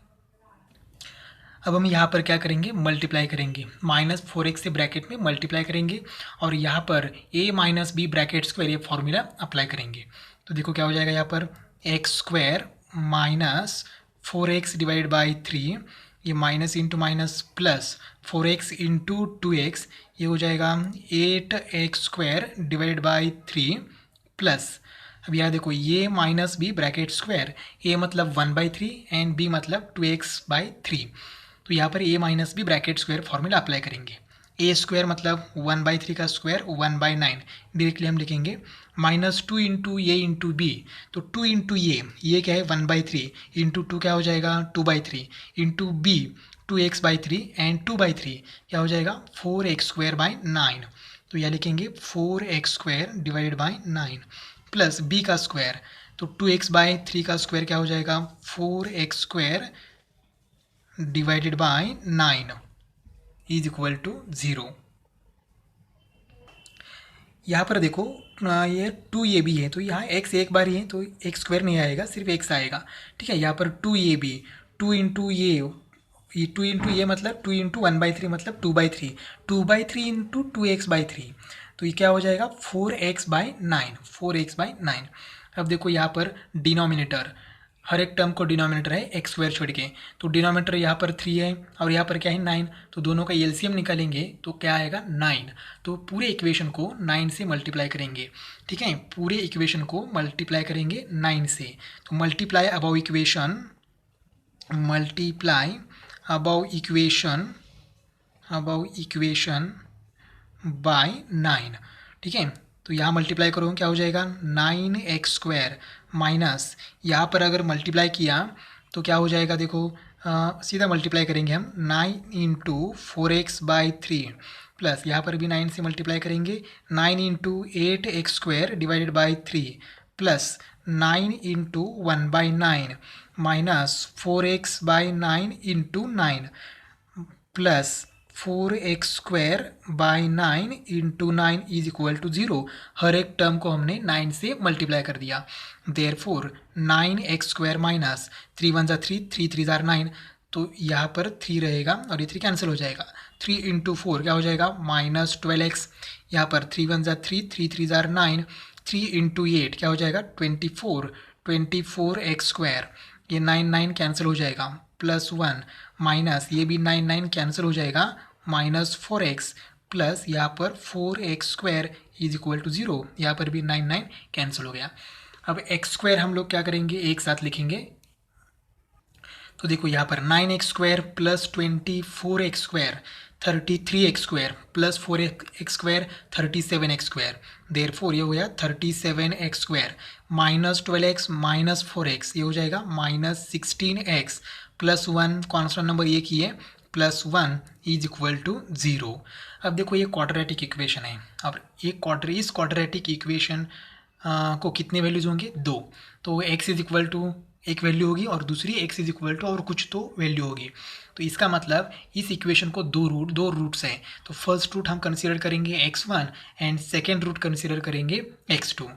अब हम यहाँ पर क्या करेंगे, मल्टीप्लाई करेंगे, -4x से ब्रैकेट में मल्टीप्लाई करेंगे, और यहाँ पर a minus B bracket square ये फॉर्मूला अप्लाई करेंगे। तो देखो क्या हो जाएगा, यहाँ पर x square minus 4x divided by 3, ये minus into minus plus 4x into 2x, ये हो जाएगा 8x square divided by 3 plus, अब यहाँ देखो ये minus B bracket square, a मतलब 1/3 एंड b मतलब 2x/3। तो यहाँ पर a minus B bracket square formula apply करेंगे। a स्क्वायर मतलब 1/3 का स्क्वायर 1/9, डायरेक्टली हम लिखेंगे -2 इंटू ए इंटू बी। तो 2 इंटू ये क्या है 1/3 इंटू 2 क्या हो जाएगा 2/3 इंटू बी 2x/3 एंड 2/3 क्या हो जाएगा 4x²/9। तो यह लिखेंगे 4x² divided by 9 plus B का स्क्वायर, तो 2x/3 का स्क्वायर क्या हो जाएगा 4x² divided by 9 is equal to 0। यहाँ पर देखो ये 2ab है, तो यहाँ x एक बार ही है, तो x स्क्वायर नहीं आएगा, सिर्फ x आएगा। ठीक है, यहाँ पर 2ab 2 इंटू ये 2 इंटू ये मतलब 2 इंटू 1/3 मतलब 2/3, 2/3 इंटू 2x/3, तो ये क्या हो जाएगा 4x/9, 4x/9। अब देखो यहाँ पर डिनोमिनेटर, हर एक टर्म को डिनोमिनेटर है एक्स स्क्वायर छोड़ के, तो डिनोमिनेटर यहाँ पर 3 है और यहाँ पर क्या है 9, तो दोनों का एलसीएम निकालेंगे तो क्या आएगा 9। तो पूरे इक्वेशन को 9 से मल्टीप्लाई करेंगे। ठीक है, पूरे इक्वेशन को मल्टीप्लाई करेंगे 9 से, तो मल्टीप्लाई अबाउ इक्वेशन बाय 9। ठीक है, तो यहाँ मल्टीप्लाई करो क्या हो जाएगा 9x² माइनस, यहाँ पर अगर मल्टीप्लाई किया तो क्या हो जाएगा देखो सीधा मल्टीप्लाई करेंगे हम 9 इंटू 4x/3 प्लस यहाँ पर भी 9 से मल्टीप्लाई करेंगे 9 into 8x² divided by 3 plus 9 into 1/9 minus 4x/9 into 9 plus 4x²/9 into 9 is equal to 0। हर एक टर्म को हमने 9 से मल्टीप्लाई कर दिया। देयरफॉर 9x² माइनस 3 1 जा 3, 3 3 जा 9, तो यहाँ पर 3 रहेगा और ये 3 कैंसिल हो जाएगा। 3 इंटू 4 क्या हो जाएगा -12x, यहाँ पर 3 1 जा 3, 3 3 जा 9, 3 इंटू 8 क्या हो जाएगा 24, 24x², ये 9 9 कैंसिल हो जाएगा प्लस 1 माइनस ये भी 9 9 कैंसिल हो जाएगा -4x प्लस यहाँ पर 4x² इज इक्वल टू 0, यहाँ पर भी 9 कैंसिल हो गया। अब x² हम लोग क्या करेंगे, एक साथ लिखेंगे। तो देखो यहाँ पर 9x² plus 24x² 33x² plus 4x² 37x²। Therefore ये हो गया 37x² minus 12x minus 4x, ये हो जाएगा minus 16x plus 1, constant number एक ही है, प्लस 1 इज इक्वल टू 0। अब देखो ये क्वाड्रेटिक इक्वेशन है। अब इस क्वाड्रेटिक इक्वेशन को कितने वैल्यूज होंगे, 2। तो x इज इक्वल टू एक वैल्यू होगी और दूसरी x इज इक्वल टू और कुछ तो वैल्यू होगी। तो इसका मतलब इस इक्वेशन को दो रूट्स हैं। तो फर्स्ट रूट हम कंसीडर करेंगे x1 and second root consider करेंगे x2।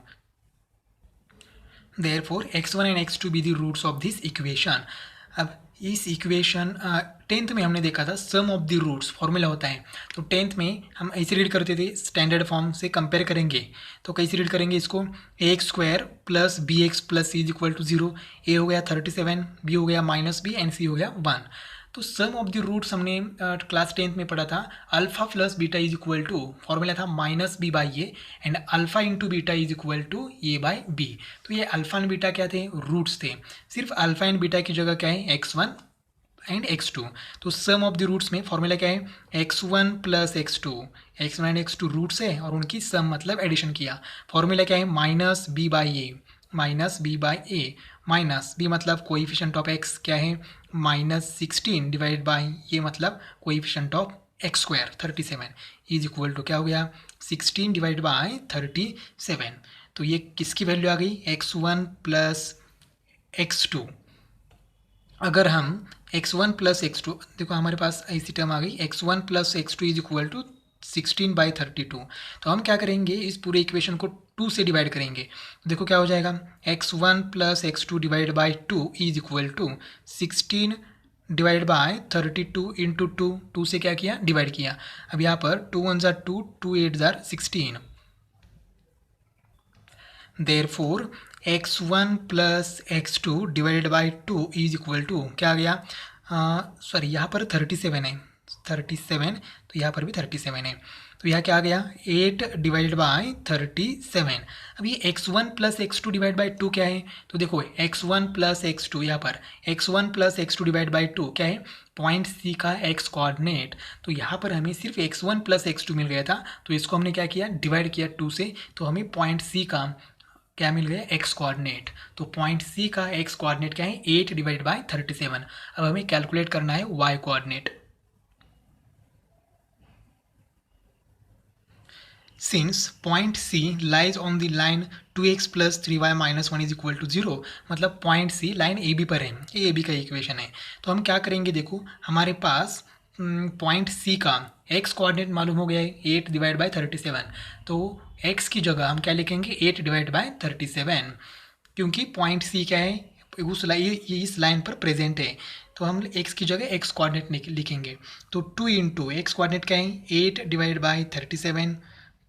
Therefore x1 and x2 be the roots of this equation. अब इस इक्वेशन 10th में हमने देखा था sum of the roots formula होता है। तो 10th में हम ऐसे रीड करते थे, स्टैंडर्ड फॉर्म से कंपेयर करेंगे। तो कैसे रीड करेंगे इसको, ax² plus bx plus c is equal to 0। a हो गया 37, b हो गया माइनस b एंड c हो गया 1। तो सम ऑफ द रूट्स हमने क्लास 10th में पढ़ा था, alpha plus beta is equal to, formula था minus B by A and alpha into beta is equal to A by B. तो ये अल्फा एंड बीटा क्या थे, रूट्स थे। सिर्फ अल्फा एंड बीटा की जगह क्या है, x1 एंड x2। तो सम ऑफ द रूट्स में फॉर्मूला क्या है, x1 plus x2, x1 and x2 roots है और उनकी सम मतलब एडिशन किया। फॉर्मूला क्या है, minus B by A, minus B by A, minus B मतलब कोएफिशिएंट ऑफ x क्या है, माइनस 16 डिवाइड बाई ये मतलब coefficient of x² 37 is equal to क्या हो गया, 16 डिवाइड बाई 37। तो ये किसकी वैल्यू आ गई, x1 प्लस x2। अगर हम x1 प्लस x2, देखो हमारे पास ऐसी टर्म आ गई, x1 plus x2 is equal to 16/32। तो हम क्या करेंगे, इस पूरे इक्वेशन को 2 से डिवाइड करेंगे। देखो क्या हो जाएगा, x1 plus x2 divide by 2 is equal to 16 divide by 32 into 2 से क्या किया, डिवाइड किया। अब यहाँ पर 2 1 जार 2, 2 8 जार 16। Therefore x1 plus x2 divided by 2 is equal to क्या आ गया, सॉरी यहाँ पर 37 है, 37, तो यहाँ पर भी 37 है। तो यहाँ क्या आ गया, 8 डिवाइड बाई 37। अब ये x1 plus x2 divide by 2 क्या है, तो देखो x1 प्लस x2, यहाँ पर x1 plus x2 divide by 2 क्या है, पॉइंट सी का x कोऑर्डिनेट। तो यहाँ पर हमें सिर्फ x1 प्लस x2 मिल गया था, तो इसको हमने क्या किया, डिवाइड किया 2 से, तो हमें पॉइंट सी का क्या मिल गया, x कोऑर्डिनेट। तो पॉइंट सी का x कोऑर्डिनेट क्या है, 8 डिवाइड बाई 37। अब हमें कैलकुलेट करना है y coordinate. Since point C lies on the line 2x plus 3y minus 1 is equal to 0, मतलब पॉइंट C लाइन AB पर है, ये AB का इक्वेशन है। तो हम क्या करेंगे, देखो हमारे पास पॉइंट C का x कोऑर्डिनेट मालूम हो गया है, 8 डिवाइड बाई 37। तो x की जगह हम क्या लिखेंगे, 8 डिवाइड बाई 37, क्योंकि पॉइंट C क्या है, उस ये इस लाइन पर प्रेजेंट है। तो हम x की जगह x कोऑर्डिनेट लिखेंगे। तो 2 इंटू एक्स कोऑर्डिनेट क्या है, 8 divide by 37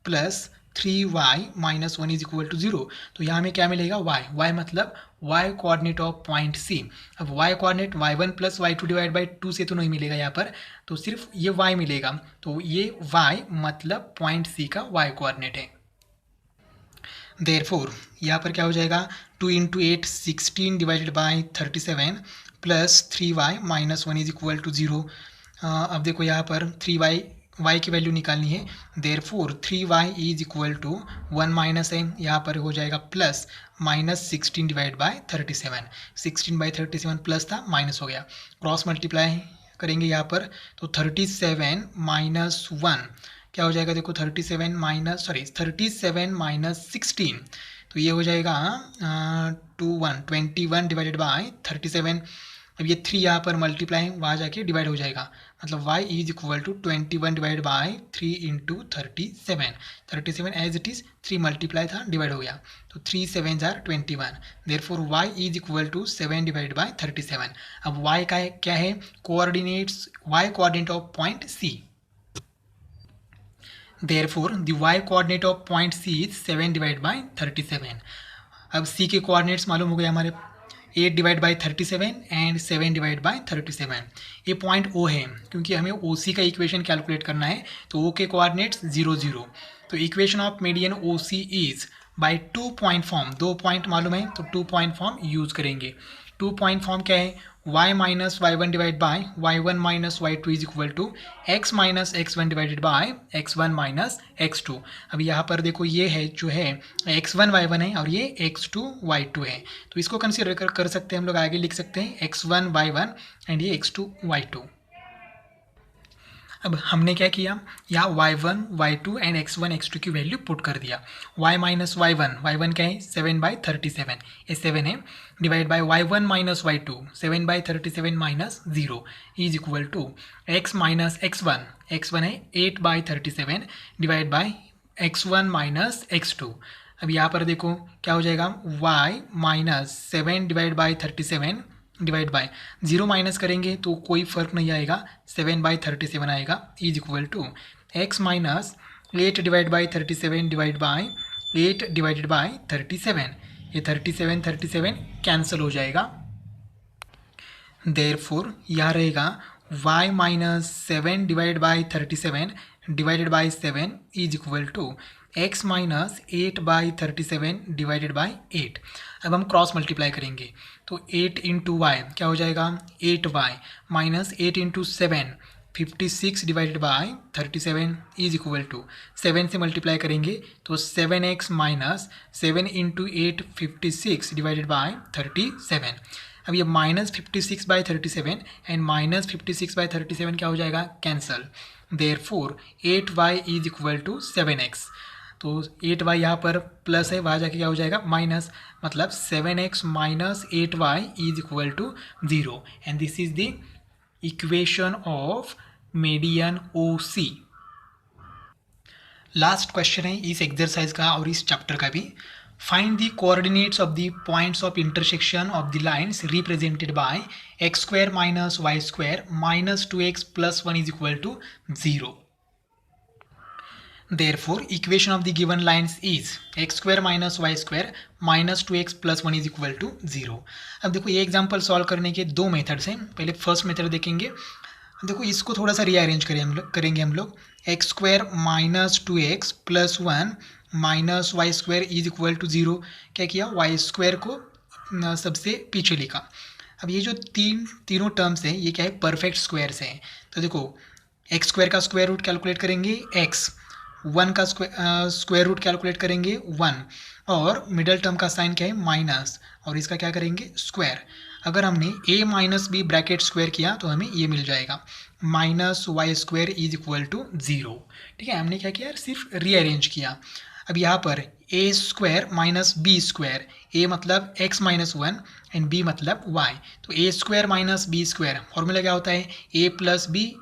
plus 3y minus 1 is equal to 0। तो यहाँ हमें क्या मिलेगा, y मतलब y coordinate of point C। अब y coordinate y1 plus y2 divide by 2 से तो नहीं मिलेगा यहाँ पर, तो सिर्फ ये y मिलेगा। तो ये y मतलब पॉइंट C का y कोऑर्डिनेट है। देयरफॉर यहाँ पर क्या हो जाएगा, 2 into 8 16 divided by 37 plus 3y minus 1 is equal to 0। अब देखो यहाँ पर 3y की वैल्यू निकालनी है। Therefore 3y is equal to 1 minus है, यहाँ पर हो जाएगा plus minus 16 divide by 37। 16/37 plus था, माइनस हो गया, क्रॉस मल्टीप्लाई करेंगे यहाँ पर, तो 37 माइनस 1 क्या हो जाएगा, देखो 37 माइनस 16, तो ये हो जाएगा 21 डिवाइडेड बाय 37। अब ये 3 यहाँ पर मल्टीप्लाई वहाँ जाके डिवाइड हो जाएगा, मतलब y is equal to 21 divide by 3 into 37 as it is 3 multiply था, डिवाइड हो गया, तो 3 7 जार 21। Therefore y is equal to 7 divide by 37। अब y का क्या है, coordinates, y coordinate of point C। Therefore the y coordinate of point C is 7 divide by 37। अब C के कोऑर्डिनेट्स मालूम हो गए हमारे, 8 divide by 37 and 7 divide by 37। ये पॉइंट ओ है, क्योंकि हमें ओ सी का इक्वेशन कैलकुलेट करना है, तो ओ के कोऑर्डिनेट्स 0 0। तो equation of median O C is by 2 point form, 2 point मालूम है तो 2 पॉइंट फॉर्म यूज करेंगे। 2 पॉइंट फॉर्म क्या है, y minus y one divide by y one minus y two is equal to x minus x one divided by x one minus x two. अब यहाँ पर देखो ये है जो है एक्स वन वाई वन है और ये एक्स टू वाई टू है, तो इसको कंसिडर कर सकते हैं हम लोग, आगे लिख सकते हैं x one y one and ये एक्स टू वाई टू। अब हमने क्या किया, यहाँ y1 y2 and x1 x2 की वैल्यू पुट कर दिया। y माइनस y1 क्या है 7/37, ये 7 है, divide by y1 minus y2 7/37 minus 0 is equal to x minus x1 है 8/37 divide by x1 minus x2। अब यहाँ पर देखो क्या हो जाएगा, y minus 7 divide by 37 divide by 0 minus करेंगे तो कोई फर्क नहीं आएगा, 7/37 आएगा is equal to x minus 8 divide by 37 divide by 8 divided by 37। ये 37 कैंसिल हो जाएगा, देयरफॉर यह रहेगा y minus 7 divide by 37 divided by 7 is equal to x minus 8/37 divided by 8। अब हम क्रॉस मल्टीप्लाई करेंगे तो 8 इंटू वाई क्या हो जाएगा, 8y minus 8 into 7 56 divided by 37 is equal to 7 से मल्टीप्लाई करेंगे तो 7x minus 7 into 8 56 divided by 37। अब ये माइनस 56/37 एंड माइनस 56/37 क्या हो जाएगा, cancel. Therefore 8y is equal to 7x। तो 8y यहाँ पर प्लस है, वहाँ जाके क्या हो जाएगा माइनस, मतलब 7x minus 8y is equal to 0 and this is the equation of median O C. Last question है इस एक्सरसाइज का और इस चैप्टर का भी। Find the coordinates of the points of intersection of the lines represented by x square minus y square minus 2x plus 1 is equal to 0। Therefore, equation of the given lines is x square minus y square minus 2x plus 1 is equal to 0। अब देखो ये example solve करने के दो methods हैं। पहले first method देखेंगे। देखो इसको थोड़ा सा रीअरेंज करेंगे हम लोग। X square minus 2x plus 1 minus y square is equal to 0। क्या किया, वाई स्क्वायर को सबसे पीछे लिखा। अब ये जो तीनों टर्म्स हैं ये क्या है, परफेक्ट स्क्वायर्स हैं। तो देखो एक्स स्क्वायर का स्क्वायर रूट कैलकुलेट करेंगे x, 1 का स्क्वायर रूट कैलकुलेट करेंगे 1, और मिडल टर्म का साइन क्या है माइनस, और इसका क्या करेंगे स्क्वायर। अगर हमने a minus B bracket square किया तो हमें ये मिल जाएगा minus y square is equal to 0। ठीक है, हमने क्या किया, सिर्फ रीअरेंज किया। अब यहाँ पर a square minus b square, a मतलब x माइनस 1 एंड b मतलब y, तो a square minus b square formula क्या होता है, a plus b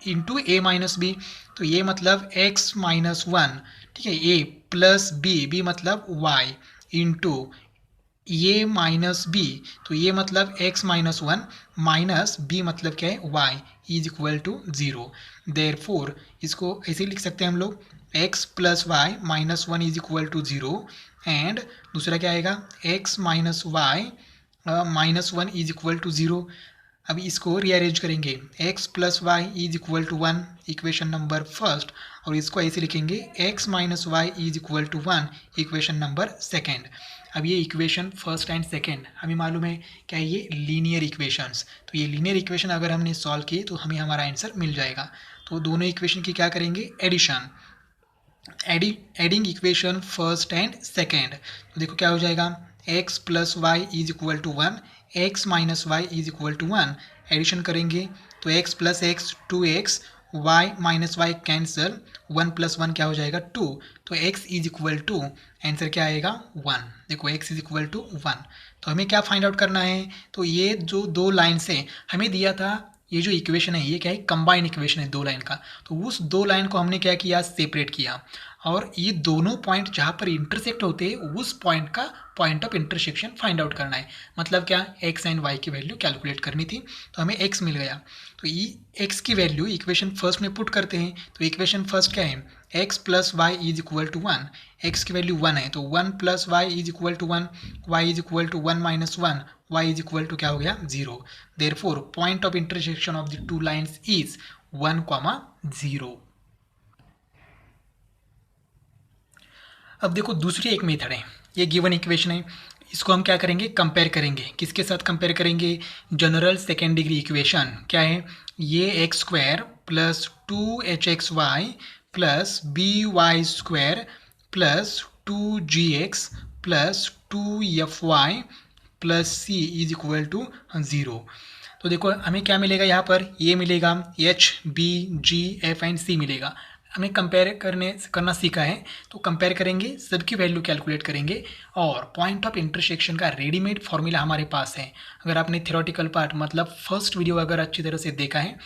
into a minus b. तो ये मतलब x माइनस 1, ठीक है, a प्लस बी मतलब y इंटू ये माइनस बी, तो ये मतलब x माइनस 1 माइनस बी मतलब क्या है y is equal to 0। Therefore इसको ऐसे लिख सकते हैं हम लोग, x plus y minus 1 is equal to 0 and दूसरा क्या आएगा, x minus y minus 1 is equal to 0। अभी इसको रीअरेंज करेंगे, x plus y is equal to 1 equation number first, और इसको ऐसे लिखेंगे x minus y is equal to 1 equation number second. अब ये इक्वेशन फर्स्ट एंड सेकेंड हमें मालूम है क्या है, ये लीनियर इक्वेशंस। तो ये लीनियर इक्वेशन अगर हमने सॉल्व किए तो हमें हमारा आंसर मिल जाएगा। तो दोनों इक्वेशन की क्या करेंगे, addition, adding equation first and second. तो देखो क्या हो जाएगा, x plus y is equal to 1, x minus y is equal to 1, addition करेंगे तो x plus x 2x, y minus y cancel, 1 plus 1 क्या हो जाएगा 2, तो x is equal to, answer क्या आएगा 1। देखो x इज इक्वल टू 1। तो हमें क्या फाइंड आउट करना है, तो ये जो दो लाइन से हमें दिया था, ये जो इक्वेशन है ये क्या है, कंबाइन इक्वेशन है दो लाइन का। तो उस दो लाइन को हमने क्या किया, सेपरेट किया, और ये दोनों पॉइंट जहाँ पर इंटरसेक्ट होते हैं उस पॉइंट का point of intersection find out करना है। मतलब क्या, एक्स एंड वाई की वैल्यू कैलकुलेट करनी थी, तो हमें एक्स मिल गया। तो ये एक्स की वैल्यू इक्वेशन फर्स्ट में पुट करते हैं। तो इक्वेशन फर्स्ट क्या है, x plus y is equal to one. X की वैल्यू वन है तो one plus y is equal to one, y is equal to one minus one, y is equal to क्या हो गया, zero. Therefore point of intersection of the two lines is 1,0। अब देखो दूसरी एक मेथड है, ये गिवन इक्वेशन है, इसको हम क्या करेंगे, कंपेयर करेंगे। किसके साथ कंपेयर करेंगे, जनरल सेकेंड डिग्री इक्वेशन क्या है, ये x square plus 2hxy plus by² plus 2gx plus 2fy plus c is equal to 0। तो देखो हमें क्या मिलेगा, यहाँ पर ये मिलेगा h b g f and c मिलेगा। हमें कंपेयर करना सीखा है, तो कंपेयर करेंगे, सबकी वैल्यू कैलकुलेट करेंगे और पॉइंट ऑफ इंटरसेक्शन का रेडीमेड फॉर्मूला हमारे पास है। अगर आपने थ्योरेटिकल पार्ट मतलब फर्स्ट वीडियो अगर अच्छी तरह से देखा है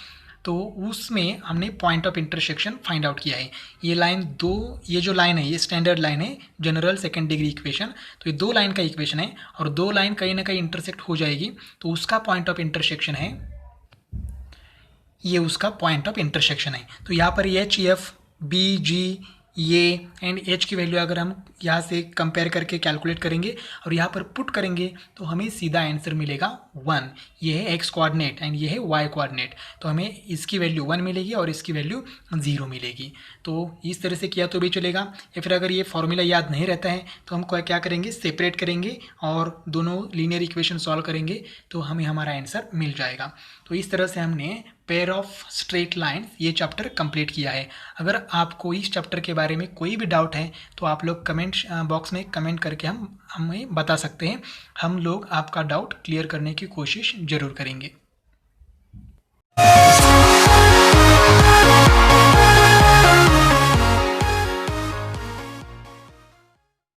तो उसमें हमने point of intersection find out किया है। ये लाइन दो, ये जो लाइन है ये स्टैंडर्ड लाइन है जनरल सेकेंड डिग्री इक्वेशन, तो ये दो लाइन का इक्वेशन है और दो लाइन कहीं ना कहीं इंटरसेक्ट हो जाएगी, तो उसका पॉइंट ऑफ इंटरसेक्शन है, ये उसका पॉइंट ऑफ इंटरसेक्शन है। तो यहाँ पर एच एफ बी जी ये एंड एच की वैल्यू अगर हम यहाँ से कंपेयर करके कैलकुलेट करेंगे और यहाँ पर पुट करेंगे तो हमें सीधा आंसर मिलेगा 1। ये है एक्स कोऑर्डिनेट एंड ये है वाई कोऑर्डिनेट, तो हमें इसकी वैल्यू 1 मिलेगी और इसकी वैल्यू 0 मिलेगी। तो इस तरह से किया तो भी चलेगा, या फिर अगर ये फॉर्मूला याद नहीं रहता है तो हम क्या करेंगे, सेपरेट करेंगे और दोनों लीनियर इक्वेशन सॉल्व करेंगे तो हमें हमारा आंसर मिल जाएगा। तो इस तरह से हमने पेयर ऑफ स्ट्रेट लाइन्स ये चैप्टर कंप्लीट किया है। अगर आपको इस चैप्टर के बारे में कोई भी डाउट है तो आप लोग कमेंट बॉक्स में कमेंट करके हमें बता सकते हैं, हम लोग आपका डाउट क्लियर करने की कोशिश ज़रूर करेंगे।